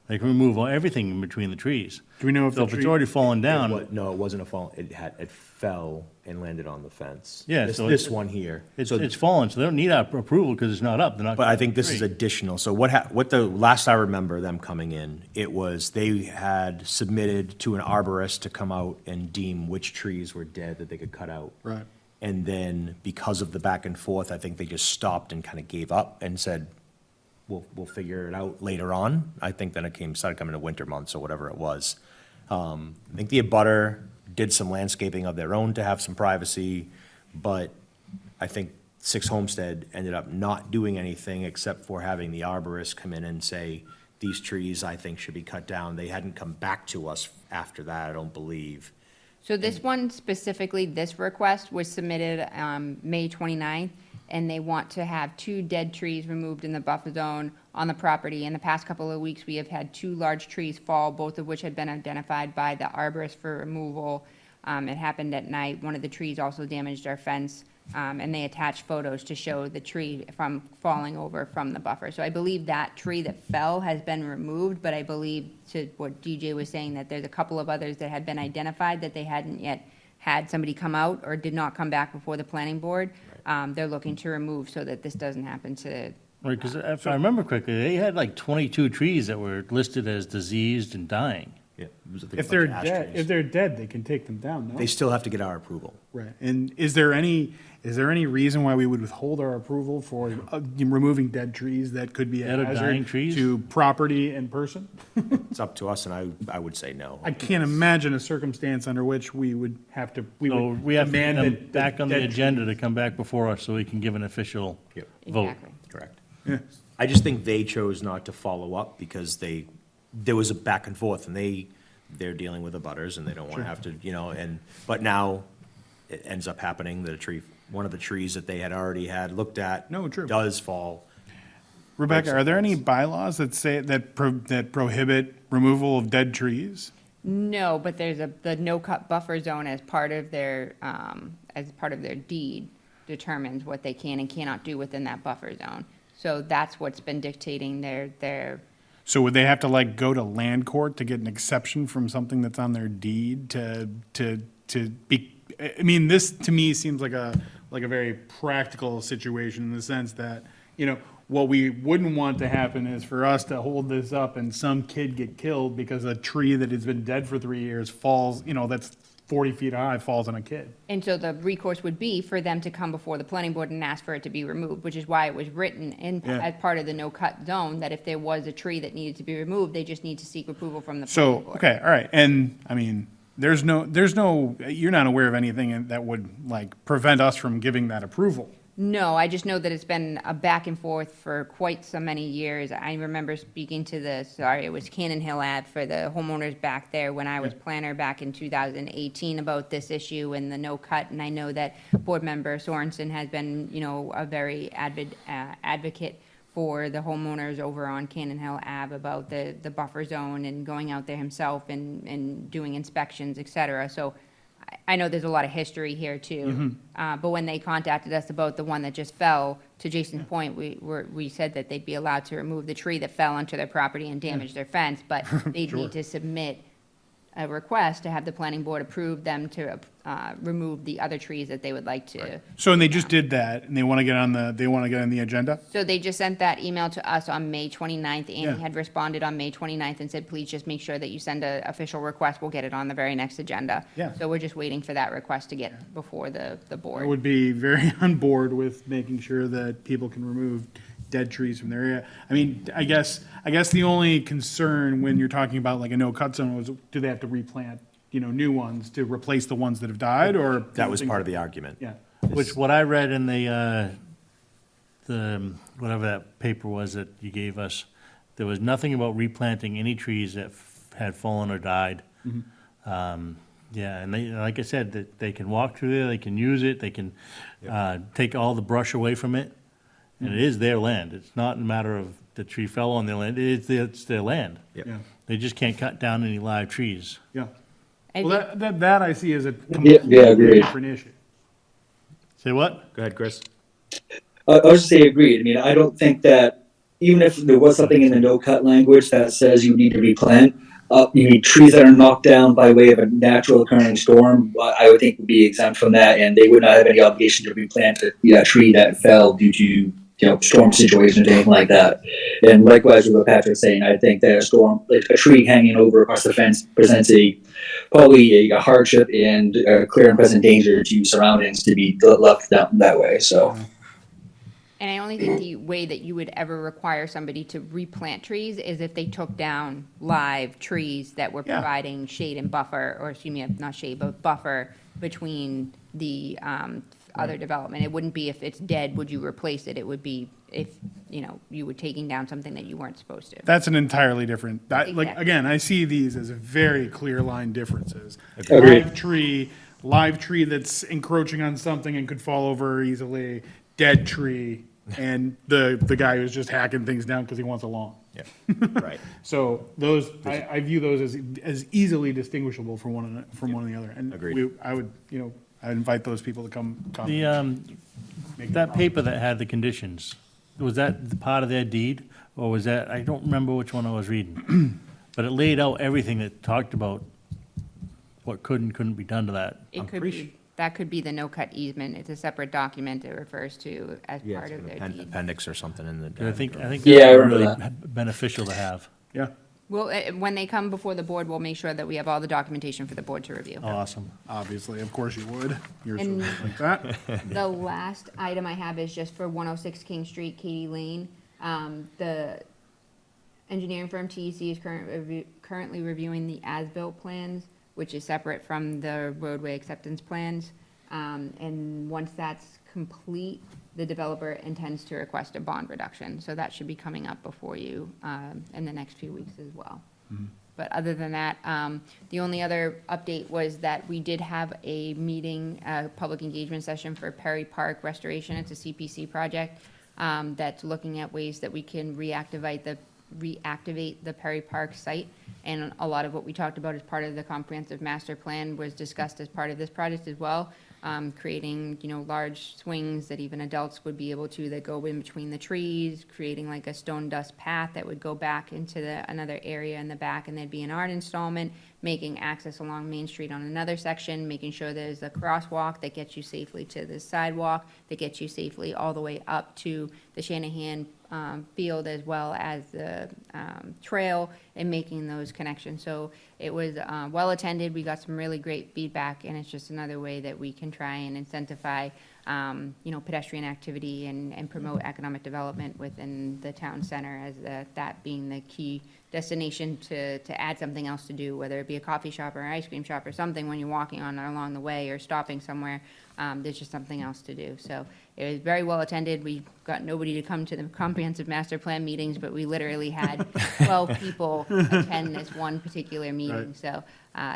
They can remove everything in between the trees. Do we know if So the if it's tree, already fallen down, No, it wasn't a fall, it fell and landed on the fence. Yeah, This- so This it's- one here. it's fallen, so they don't need our approval because it's not up, they're not. But I think this is cutting the tree. additional. So what the last I remember them coming in, it was they had submitted to an arborist to come out and deem which trees were dead that they could cut out. right, And then because of the back and forth, I think they just stopped and kind of gave up and said, we'll figure it out later on. I think then started coming to winter months or whatever it was. I think the abutter did some landscaping of their own to have some privacy, but I think 6 Homestead ended up not doing anything except for having the arborist come in and say, these trees I think should be cut down. They hadn't come back to us after that, I don't believe. So this one specifically, this request was submitted May 29th, and they want to have 2 dead trees removed in the buffer zone on the property. In the past couple of weeks, we have had 2 large trees fall, both of which had been identified by the arborist for removal. It happened at night. One of the trees also damaged our fence, and they attached photos to show the tree from falling over from the buffer. So I believe that tree that fell has been removed, but I believe to what DJ was saying, that there's a couple of others that had been identified that they hadn't yet had somebody come out or did not come back before the planning board. They're looking to remove so that this doesn't happen to, Right, because if I remember correctly, they had like 22 trees that were listed as diseased and dying. Yeah, it was, I think, a if bunch they're of ash dead, trees. if they're dead, they can take them down, no? They still have to get our approval. Right, and is there any reason why we would withhold our approval for removing dead trees that could be a Dead or dying hazard trees? to property and person? It's up to us, and I would say no. I can't imagine a circumstance under which we would have to, we So would we have to get demand them that. back on the dead agenda to come back before us so we can give an official Yep. vote. exactly. Correct. Yeah. I just think they chose not to follow up because there was a back and forth, and they're dealing with the butters, and they don't want to have to, but now it ends up happening that one of the trees that they had already had looked at. No, true. Does fall. Rebecca, are there any bylaws that say, that prohibit removal of dead trees? No, but there's the no-cut buffer zone as part of their deed determines what they can and cannot do within that buffer zone. So that's what's been dictating their, So would they have to like go to land court to get an exception from something that's on their deed to be, I mean, this to me seems like a very practical situation in the sense that, what we wouldn't want to happen is for us to hold this up and some kid get killed because a tree that has been dead for 3 years falls, that's 40 feet high falls on a kid. And so the recourse would be for them to come before the planning board and ask for it to be removed, which is why it was written in, Yeah. as part of the no-cut zone, that if there was a tree that needed to be removed, they just need to seek approval from the planning So, board. okay, all right, and, I mean, there's no, you're not aware of anything that would, like, prevent us from giving that approval? No, I just know that it's been a back and forth for quite so many years. I remember speaking to it was Cannon Hill Ave for the homeowners back there when I was planner back in 2018 about this issue and the no cut. And I know that board member Sorensen has been, a very advocate for the homeowners over on Cannon Hill Ave about the buffer zone and going out there himself and doing inspections, et cetera. So I know there's a lot of history here too. But when they contacted us about the one that just fell, to Jason's point, we said that they'd be allowed to remove the tree that fell onto their property and damage their fence, but they'd need to submit a request to have the planning board approve them to remove the other trees that they would like to. So, and they just did that, and they want to get on the agenda? So they just sent that email to us on May 29th. Yeah. Annie had responded on May 29th and said, please just make sure that you send an official request. We'll get it on the very next agenda. Yeah. So we're just waiting for that request to get before the I board. would be very on board with making sure that people can remove dead trees from their area. I mean, I guess the only concern when you're talking about like a no-cut zone was, do they have to replant, new ones to replace the ones that have died, or? That was part of the argument. Yeah, Which, what I read in the whatever that paper was that you gave us, there was nothing about replanting any trees that had fallen or died. Yeah, and they, like I said, that they can walk through there, they can use it, they can take all the brush away from it. And it is their land. It's not a matter of the tree fell on their land, it's their land. Yep. yeah, They just can't cut down any live trees. yeah. I Well, think- that I see as a Yeah, completely agreed. different issue. Say what? Go ahead, Chris. I was just say agreed. I mean, I don't think that even if there was something in the no cut language that says you need to replant, you need trees that are knocked down by way of a natural occurring storm, I would think would be exempt from that, and they would not have any obligation to replant a tree that fell due to storm situations or anything like that. And likewise with what Patrick's saying, I think that like a tree hanging over across the fence presents probably a hardship and a clear and present danger to surroundings to be left that way. So. And I only think the way that you would ever require somebody to replant trees is if they took down live trees that were Yeah. providing shade and buffer, or excuse me, not shade, but buffer between the other development. It wouldn't be if it's dead, would you replace it? It would be if, you were taking down something that you weren't supposed to. That's an entirely different, like, Exactly. again, I see these as very clear line differences. Agreed. Live tree that's encroaching on something and could fall over easily, dead tree, and the guy who's just hacking things down because he wants a lawn. Yeah, right. So those, I view those as easily distinguishable from one another. And Agreed. I'd invite those people to come. The, that paper that had the conditions, was that the part of their deed? Or was that, I don't remember which one I was reading. But it laid out everything that talked about what could and couldn't be done to that. It could be, that could be the no-cut easement. It's a separate document it refers to as Yeah, part it's of an their deed. appendix or something in the. I think Yeah, I that's remember really that. beneficial to have. Yeah, Well, when they come before the board, we'll make sure that we have all the documentation for the board to review. Awesome. obviously, of course you would. You're so And- like that. The last item I have is just for 106 King Street, Katy Lane. The engineering firm TEC is currently reviewing the as-built plans, which is separate from the roadway acceptance plans. And once that's complete, the developer intends to request a bond reduction. So that should be coming up before you in the next few weeks as well. But other than that, the only other update was that we did have a meeting, a public engagement session for Perry Park Restoration. It's a CPC project that's looking at ways that we can reactivate the Perry Park site. And a lot of what we talked about as part of the comprehensive master plan was discussed as part of this project as well. Creating, large swings that even adults would be able to, that go in between the trees, creating like a stone dust path that would go back into another area in the back, and there'd be an art installment, making access along Main Street on another section, making sure there's a crosswalk that gets you safely to the sidewalk, that gets you safely all the way up to the Shanahan field as well as the trail, and making those connections. So it was well attended. We got some really great feedback, and it's just another way that we can try and incentivize, pedestrian activity and promote economic development within the town center, as that being the key destination to add something else to do, whether it be a coffee shop or an ice cream shop or something when you're walking on along the way or stopping somewhere. There's just something else to do. So it was very well attended. We got nobody to come to the comprehensive master plan meetings, but we literally had 12 people attend this one particular meeting. Right. So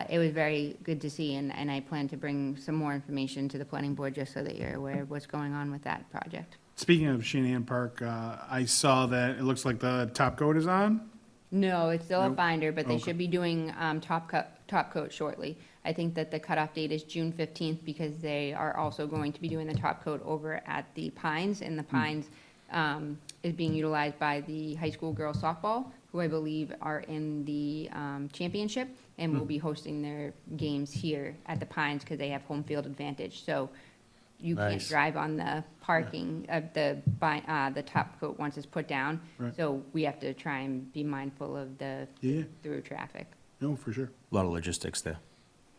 it was very good to see, and I plan to bring some more information to the planning board just so that you're aware of what's going on with that project. Speaking of Shanahan Park, I saw that it looks like the top coat is on. No, it's still a Nope. binder, but they Okay. should be doing top coat shortly. I think that the cutoff date is June 15th because they are also going to be doing the top coat over at the Pines, and the Pines is being utilized by the high school girls softball, who I believe are in the championship, and will be hosting their games here at the Pines because they have home field advantage. So you can't Nice. drive on the parking of the top coat once it's put down. Right. So we have to try and be mindful of the Yeah, through traffic. no, for sure. A lot of logistics there.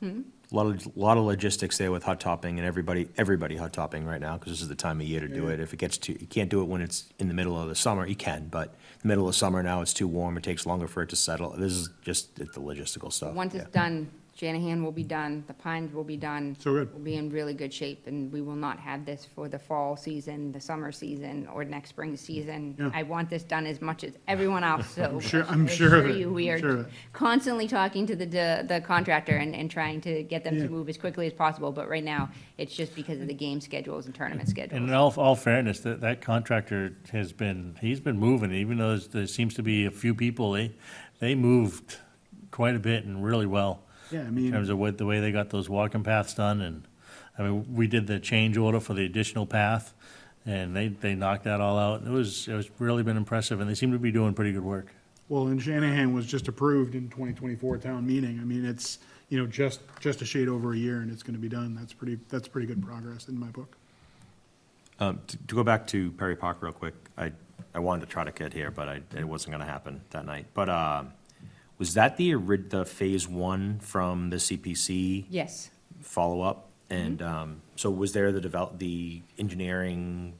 A lot of logistics there with hot topping and everybody hot topping right now, because this is the time of year to do it. If it gets too, you can't do it when it's in the middle of the summer, you can, but in the middle of summer now, it's too warm, it takes longer for it to settle. This is just the logistical stuff. Once it's yeah. done, Shanahan will be done, the Pines will be done. So good. We'll be in really good shape, and we will not have this for the fall season, the summer season, or next spring season. Yeah. I want this done as much as everyone else, so. I'm I sure of assure it. you, we I'm are sure of it. constantly talking to the contractor and trying to get them Yeah. to move as quickly as possible, but right now, it's just because of the game schedules and tournament And in schedules. all fairness, that contractor he's been moving, even though there seems to be a few people, they moved quite a bit and really well. Yeah, I In mean, terms of the way they got those walking paths done, and, I mean, we did the change order for the additional path, and they knocked that all out. It was really been impressive, and they seem to be doing pretty good work. well, and Shanahan was just approved in 2024 town meeting. I mean, it's, just a shade over a year and it's gonna be done. That's pretty good progress in my book. To go back to Perry Park real quick, I wanted to try to get here, but it wasn't gonna happen that night. But, was that the phase one from the CPC Yes. follow-up? And, so was there the engineering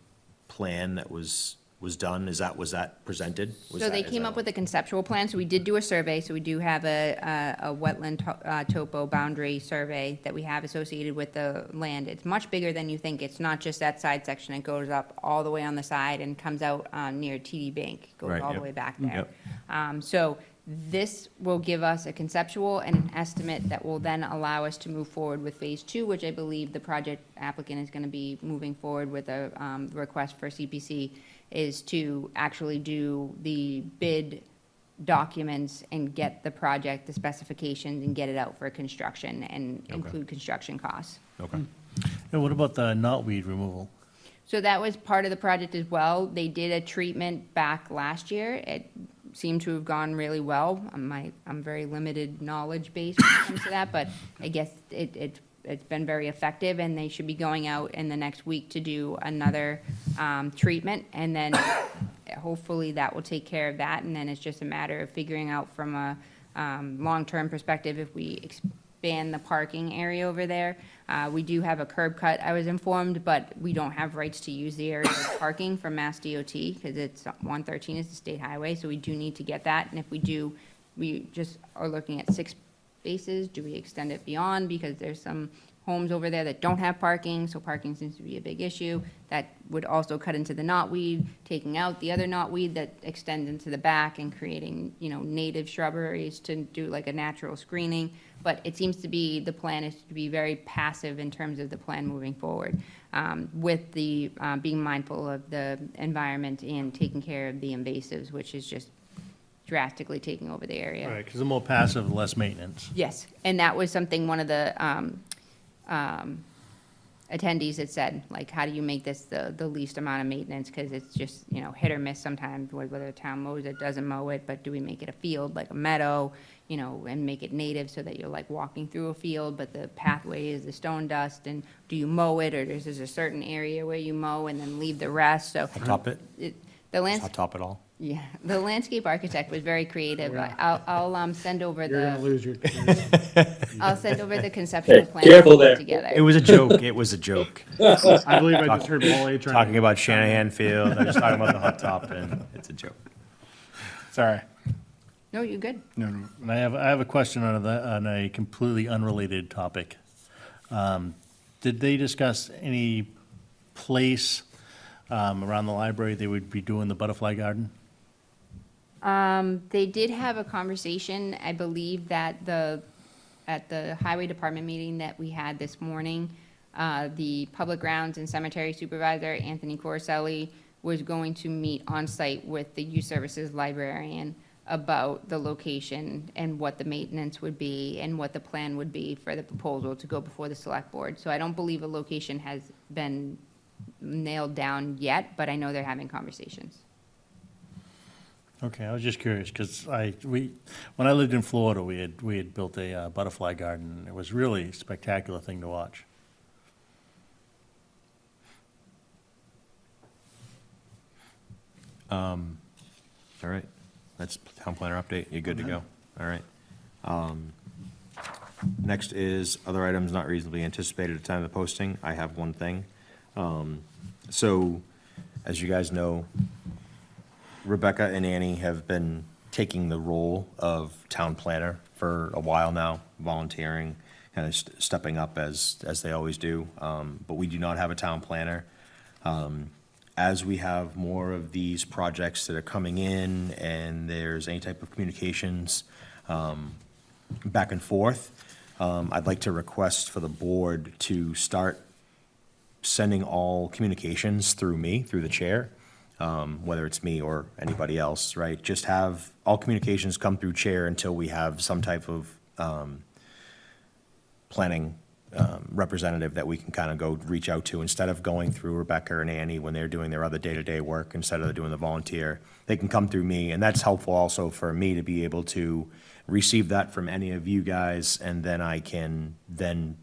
plan that was done? Was that presented? So they came up with a conceptual plan, so we did do a survey, so we do have a wetland topo boundary survey that we have associated with the land. It's much bigger than you think, it's not just that side section, it goes up all the way on the side and comes out near TD Bank, goes Right, all the yep. way back there. Yep. So this will give us a conceptual and an estimate that will then allow us to move forward with phase two, which I believe the project applicant is gonna be moving forward with a request for CPC, is to actually do the bid documents and get the project, the specifications, and get it out for construction and include construction costs. Okay. And what about the knotweed removal? So that was part of the project as well. They did a treatment back last year. It seemed to have gone really well. I'm very limited knowledge base when it comes to that, but I guess it's been very effective, and they should be going out in the next week to do another treatment, and then hopefully that will take care of that, and then it's just a matter of figuring out from a long-term perspective if we expand the parking area over there. We do have a curb cut, I was informed, but we don't have rights to use the area of parking from Mass DOT, because it's 113 is the state highway, so we do need to get that, and if we do, we just are looking at 6 spaces. Do we extend it beyond, because there's some homes over there that don't have parking, so parking seems to be a big issue. That would also cut into the knotweed, taking out the other knotweed that extends into the back and creating, native shrubberies to do like a natural screening. But it seems to be, the plan is to be very passive in terms of the plan moving forward, with the, being mindful of the environment and taking care of the invasives, which is just drastically taking over the area. Right, because the more passive, the less maintenance. Yes, and that was something one of the attendees had said, like, how do you make this the least amount of maintenance? Because it's just, hit or miss sometimes, whether the town mows it, doesn't mow it, but do we make it a field, like a meadow, and make it native so that you're like walking through a field, but the pathway is the stone dust, and do you mow it, or is there a certain area where you mow and then leave the rest? So Hot top it? the Hot landscape. top it all? Yeah, the landscape architect was very creative. Yeah. I'll send over You're gonna the, lose your. I'll send over the conceptual Hey, plan careful we put there. together. It was a joke, it was a joke. I believe I just heard Wall A trying. Talking about Shanahan Field, I was talking about the hot top, and it's a joke. Sorry. No, you're good. No, no. And I have a question on a completely unrelated topic. Did they discuss any place around the library they would be doing the butterfly garden? They did have a conversation, I believe that at the highway department meeting that we had this morning, the public grounds and cemetery supervisor, Anthony Corselli, was going to meet on site with the youth services librarian about the location and what the maintenance would be and what the plan would be for the proposal to go before the select board. So I don't believe a location has been nailed down yet, but I know they're having conversations. Okay, I was just curious, because when I lived in Florida, we had built a butterfly garden. It was really a spectacular thing to watch. All right, that's town planner update, you're good to go, all right. Next is other items not reasonably anticipated at the time of the posting. I have one thing. So, as you guys know, Rebecca and Annie have been taking the role of town planner for a while now, volunteering, kind of stepping up as they always do. But we do not have a town planner. As we have more of these projects that are coming in and there's any type of communications back and forth, I'd like to request for the board to start sending all communications through me, through the chair, whether it's me or anybody else, right? Just have all communications come through chair until we have some type of planning representative that we can kind of go reach out to, instead of going through Rebecca and Annie when they're doing their other day-to-day work, instead of doing the volunteer. They can come through me, and that's helpful also for me to be able to receive that from any of you guys, and then I can then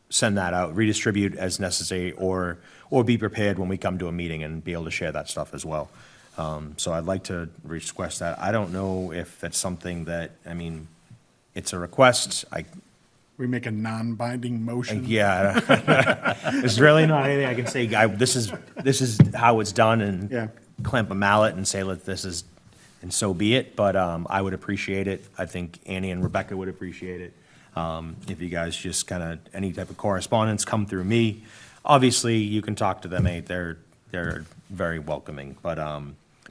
send that out, redistribute as necessary, or be prepared when we come to a meeting and be able to share that stuff as well. So I'd like to request that. I don't know if that's something that, I mean, it's a request. We make a non-binding motion. Yeah, there's really not anything I can say, this is how it's done, Yeah. and clamp a mallet and say, look, this is, and so be it, but I would appreciate it. I think Annie and Rebecca would appreciate it. If you guys just kind of, any type of correspondence come through me. Obviously, you can talk to them, they're very welcoming, but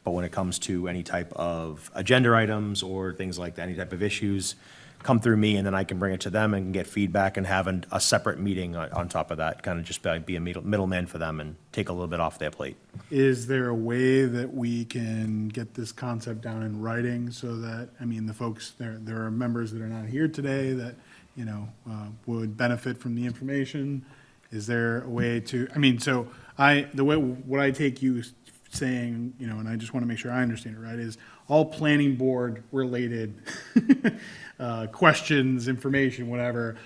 when it comes to any type of agenda items or things like that, any type of issues, come through me, and then I can bring it to them and get feedback and have a separate meeting on top of that, kind of just be a middleman for them and take a little bit off their plate. Is there a way that we can get this concept down in writing so that, I mean, the folks, there are members that are not here today that, you know, would benefit from the information? Is there a way to, I mean, so what I take you saying, you know, and I just want to make sure I understand it right, is all planning board related questions, information, whatever,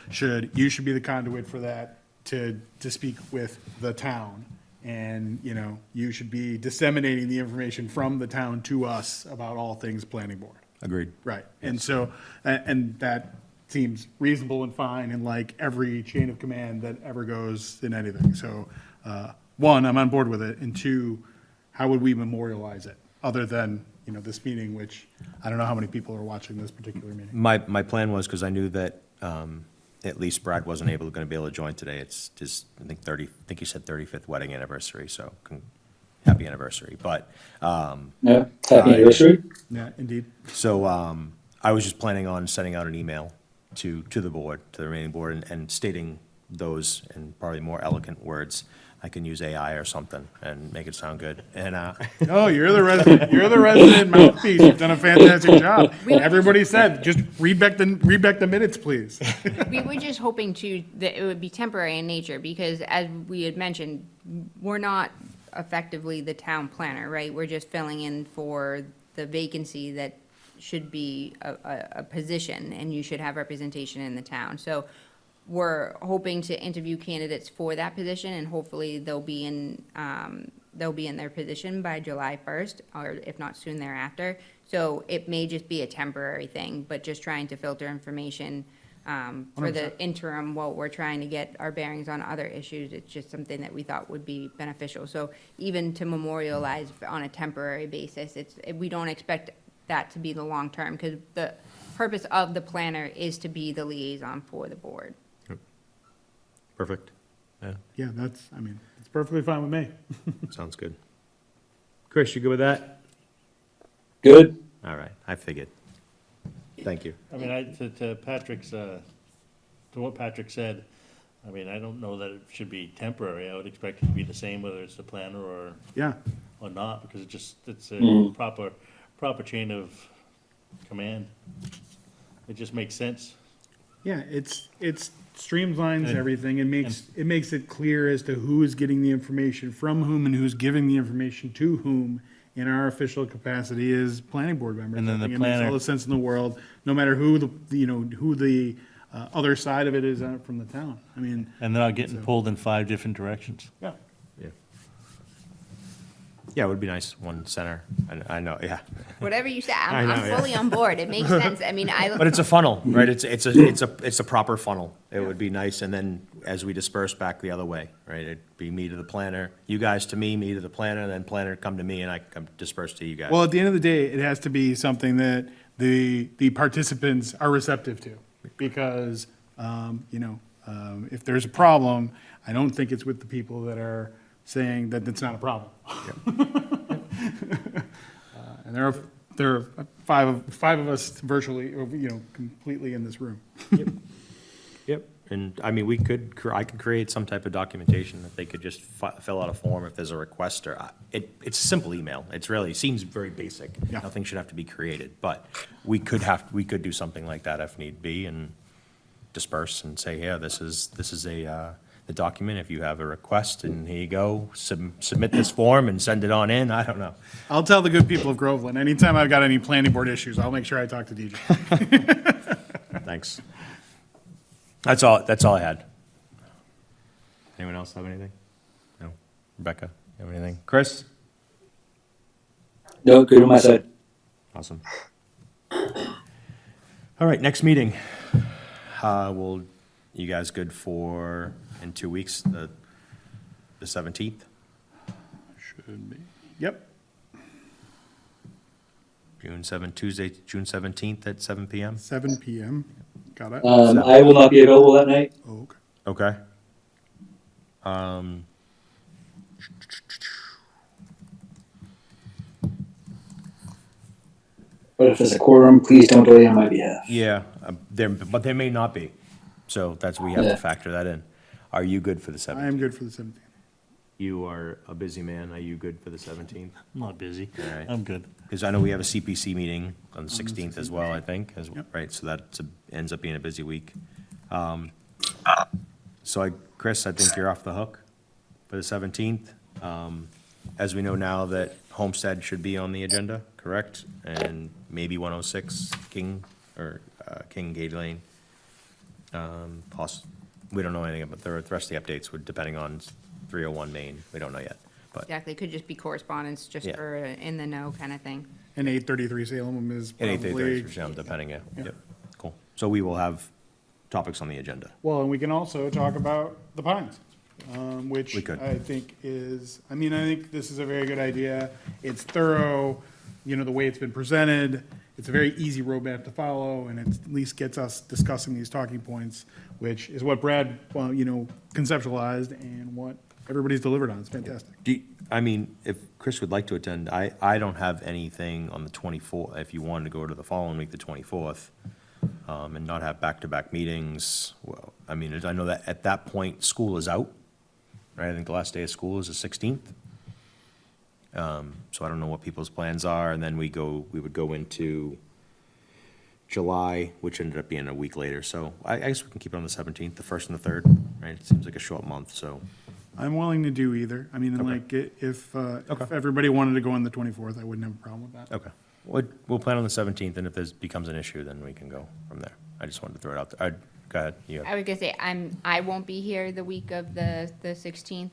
you should be the conduit for that to speak with the town. And, you know, you should be disseminating the information from the town to us about all things planning board. Agreed. Right. And so, and that seems reasonable and fine in like every chain of command that ever goes in anything. So, one, I'm on board with it. And two, how would we memorialize it other than, you know, this meeting, which I don't know how many people are watching this particular meeting. My plan was, because I knew that at least Brad wasn't going to be able to join today. It's his, I think he said 35th wedding anniversary, so happy anniversary. But, Yeah, happy anniversary. Yeah, indeed. so I was just planning on sending out an email to the board, to the remaining board, and stating those in probably more eloquent words. I can use AI or something and make it sound good. And Oh, you're the resident mouthpiece. You've done a fantastic job. Everybody said, just read back the minutes, please. We were just hoping that it would be temporary in nature, because as we had mentioned, we're not effectively the town planner, right? We're just filling in for the vacancy that should be a position, and you should have representation in the town. So we're hoping to interview candidates for that position, and hopefully they'll be in they'll be in their position by July 1st, or if not soon thereafter. So it may just be a temporary thing, but just trying to filter information for the interim while we're trying to get our bearings on other issues. It's just something that we thought would be beneficial. So even to memorialize on a temporary basis, we don't expect that to be the long term, because the purpose of the planner is to be the liaison for the board. Perfect. Yeah, Yeah, it's perfectly fine with me. sounds good. Chris, you good with that? Good. All right, I figured. Thank you. I mean, to Patrick's, to what Patrick said, I mean, I don't know that it should be temporary. I would expect it to be the same whether it's the planner Yeah, or not, because it's a proper chain of command. It just makes sense. yeah, it's streamlines And- everything. It makes it clear as to who is getting the information from whom and who's giving the information to whom in our official capacity as planning board members. And then I the think it makes all planner- the sense in the world, no matter who the other side of it is from the town. I mean, And they're not getting pulled in 5 different directions. yeah. Yeah. Yeah, it would be nice, one center. I know, yeah. Whatever you say, I I'm know, yeah. fully on board. It makes sense. I mean, But it's a funnel, right? It's a proper funnel. It would be nice, and then as we disperse back the other way, right? It'd be me to the planner, you guys to me to the planner, and then planner come to me, and I come disperse to you guys. Well, at the end of the day, it has to be something that the participants are receptive to, because, if there's a problem, I don't think it's with the people that are saying that it's not a problem. And there are five of us virtually, completely in this room. Yep, and I mean, I could create some type of documentation that they could just fill out a form if there's a request, or, it's a simple email. It seems very basic. Yeah. Nothing should have to be created, but we could do something like that if need be, and disperse and say, yeah, this is the document, if you have a request, and here you go, submit this form and send it on in, I don't know. I'll tell the good people of Groveland, anytime I've got any planning board issues, I'll make sure I talk to DJ. Thanks. That's all I had. Anyone else have anything? No? Rebecca, you have anything? Chris? No, good on my side. Awesome. All right, next meeting. You guys good for, in 2 weeks, the 17th? Should be. Yep. Tuesday, June 17th at 7 PM? 7 PM. Got it? I will not be available that night. Oh, okay. Okay. But if there's a quorum, please don't delay on my behalf. Yeah, but there may not be, so we have to Yeah. factor that in. Are you good for the I 17th? am good for the 17th. You are a busy man, are you good for the 17th? I'm not busy. All right. I'm good. Because I know we have a CPC meeting on the 16th as well, I think, Yep. right, so that ends up being a busy week. Chris, I think you're off the hook for the 17th. As we know now that Homestead should be on the agenda, correct? And maybe 106 King Gate Lane. We don't know anything about the rest of the updates, depending on 301 Main, we don't know yet, but. exactly, it could just be correspondence, just Yeah. for in the know kind of thing. And 833 Salem is At 8:30, probably, depending, yeah. Yeah. Yep, cool. So we will have topics on the agenda. well, and we can also talk about the Pines, which We could. I think I think this is a very good idea. It's thorough, the way it's been presented. It's a very easy roadmap to follow, and it at least gets us discussing these talking points, which is what Brad, conceptualized and what everybody's delivered on. It's fantastic. If Chris would like to attend, I don't have anything on the 24th, if you wanted to go to the following week, the 24th, and not have back-to-back meetings. Well, I know that at that point, school is out, right? I think the last day of school is the 16th. So I don't know what people's plans are, and then we would go into July, which ended up being a week later. So I guess we can keep it on the 17th, the 1st and the 3rd, right? It seems like a short month, so. I'm willing to do either. Okay. If Okay. everybody wanted to go on the 24th, I wouldn't have a problem with that. Okay. We'll plan on the 17th, and if this becomes an issue, then we can go from there. I just wanted to throw it out there. Go ahead. I was gonna say, I won't be here the week of the 16th,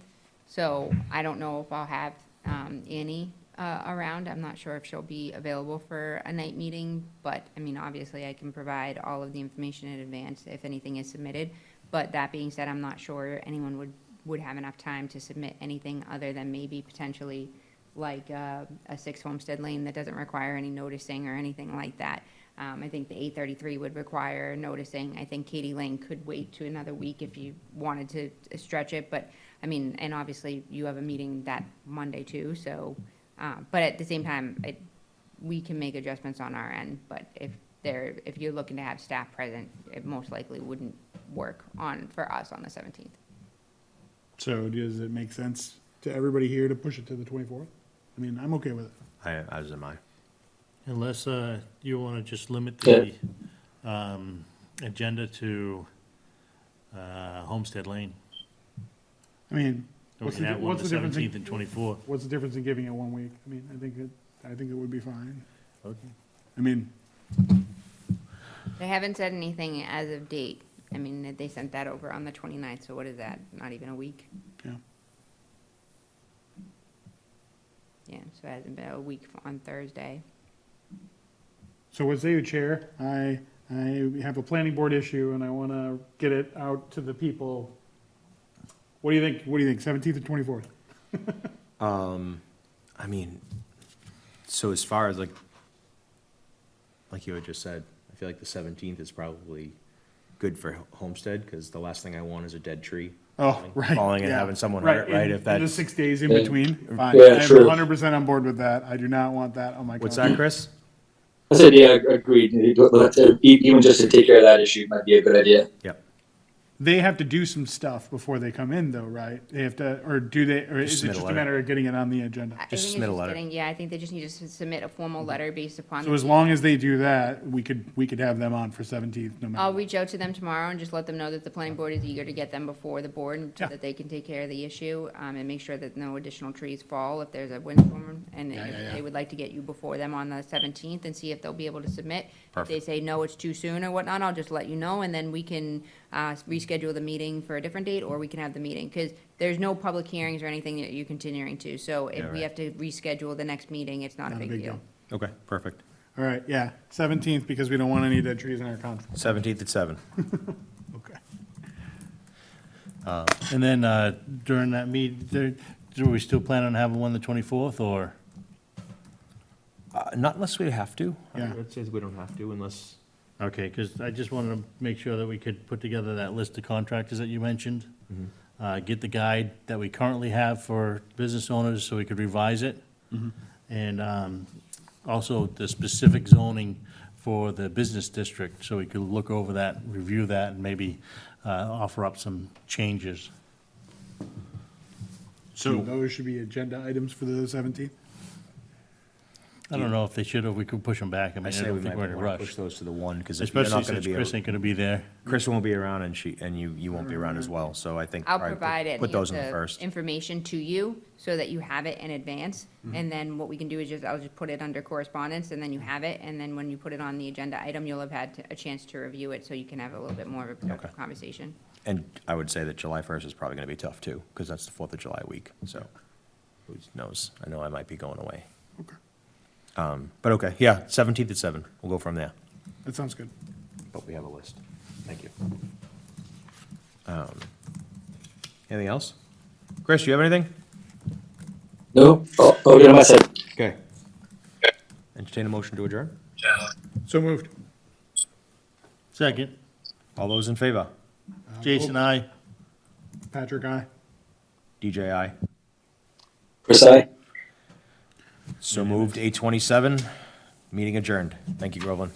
so I don't know if I'll have Annie around. I'm not sure if she'll be available for a night meeting, but, I mean, obviously, I can provide all of the information in advance if anything is submitted. But that being said, I'm not sure anyone would have enough time to submit anything other than maybe potentially like a 6 Homestead Lane that doesn't require any noticing or anything like that. I think the 833 would require noticing. I think Katie Lane could wait to another week if you wanted to stretch it, but, I mean, and obviously you have a meeting that Monday too, so, but at the same time, we can make adjustments on our end, but if you're looking to have staff present, it most likely wouldn't work for us on the 17th. So does it make sense to everybody here to push it to the 24th? I mean, I'm okay with it. As am I. Unless you want to just limit Yeah. the agenda to Homestead Lane. I mean, We what's can have the, one what's the the difference? 17th and 24th. What's the difference in giving it 1 week? I mean, I think it would be fine. Okay. I mean, They haven't said anything as of date. I mean, they sent that over on the 29th, so what is that? Not even a week? yeah. Yeah, so it hasn't been a week on Thursday. So what say you, Chair? I have a planning board issue and I want to get it out to the people. What do you think? What do you think? 17th and 24th? I mean, so as far as like you had just said, I feel like the 17th is probably good for Homestead, because the last thing I want is a dead tree. Oh, right. Falling and yeah. having someone hurt, right? in- If in the that's, 6 days in Yeah. between, fine. Yeah, I am true. 100% on board with that. I do not want that on my. what's calendar. that, Chris? I said, yeah, agreed. Even just to take care of that issue might be a good idea. Yep. They have to do some stuff before they come in, though, right? They have to, or do they? Or is it submit a just a letter. matter of getting it on the agenda? I think Just it's submit a letter. Yeah, I think they just need to submit a formal letter based upon. So the as long as they do that, we could have them on for 17th, no matter. I'll reach out to them tomorrow and just let them know that the planning board is eager to get them before the board so Yeah. that they can take care of the issue, and make sure that no additional trees fall if there's a windstorm. And Yeah, if yeah, yeah. they would like to get you before them on the 17th and see if they'll be able to submit. If they Perfect. say, no, it's too soon or whatnot, I'll just let you know, and then we can, reschedule the meeting for a different date, or we can have the meeting. Because there's no public hearings or anything that you're continuing to, so Yeah, if we right. have to reschedule the next meeting, it's not a big deal. Okay, perfect. All right, yeah, 17th, because we don't want any dead trees in our conflict. 17th at 7. Okay. And then during that meeting, do we still plan on having one the 24th, or? Not unless we have to. Yeah. It says we don't have to unless. Okay, because I just wanted to make sure that we could put together that list of contractors that you mentioned. Get the guide that we currently have for business owners so we could revise it. And also the specific zoning for the business district, so we could look over that, review that, and maybe offer up some changes. So those should be agenda items for the 17th? I don't know if they should, or we could push them back. I I mean, I say we don't think might we're in a want to push rush. those to the 1, because if you're Especially not going to since be, Chris ain't gonna be there. Chris won't be around and you won't be around as well, so I think. I'll probably provide any Put of those in the the first. information to you so that you have it in advance. Mm-hmm. And then what we can do is I'll just put it under correspondence and then you have it. And then when you put it on the agenda item, you'll have had a chance to review it so you can have a little bit more of a productive Okay. conversation. And I would say that July 1st is probably going to be tough too, because that's the 4th of July week, so who knows? I know I might be going away. Okay, But okay, yeah, 17th at 7. We'll go from there. that sounds good. But we have a list. Thank you. Anything else? Chris, you have anything? No, all good on my side. Okay. Entertain a motion to adjourn? So moved. Second, All those in favor? Jason, I. Patrick, aye. DJI. Chris, aye. So moved, 8:27. Meeting adjourned. Thank you, Groveland.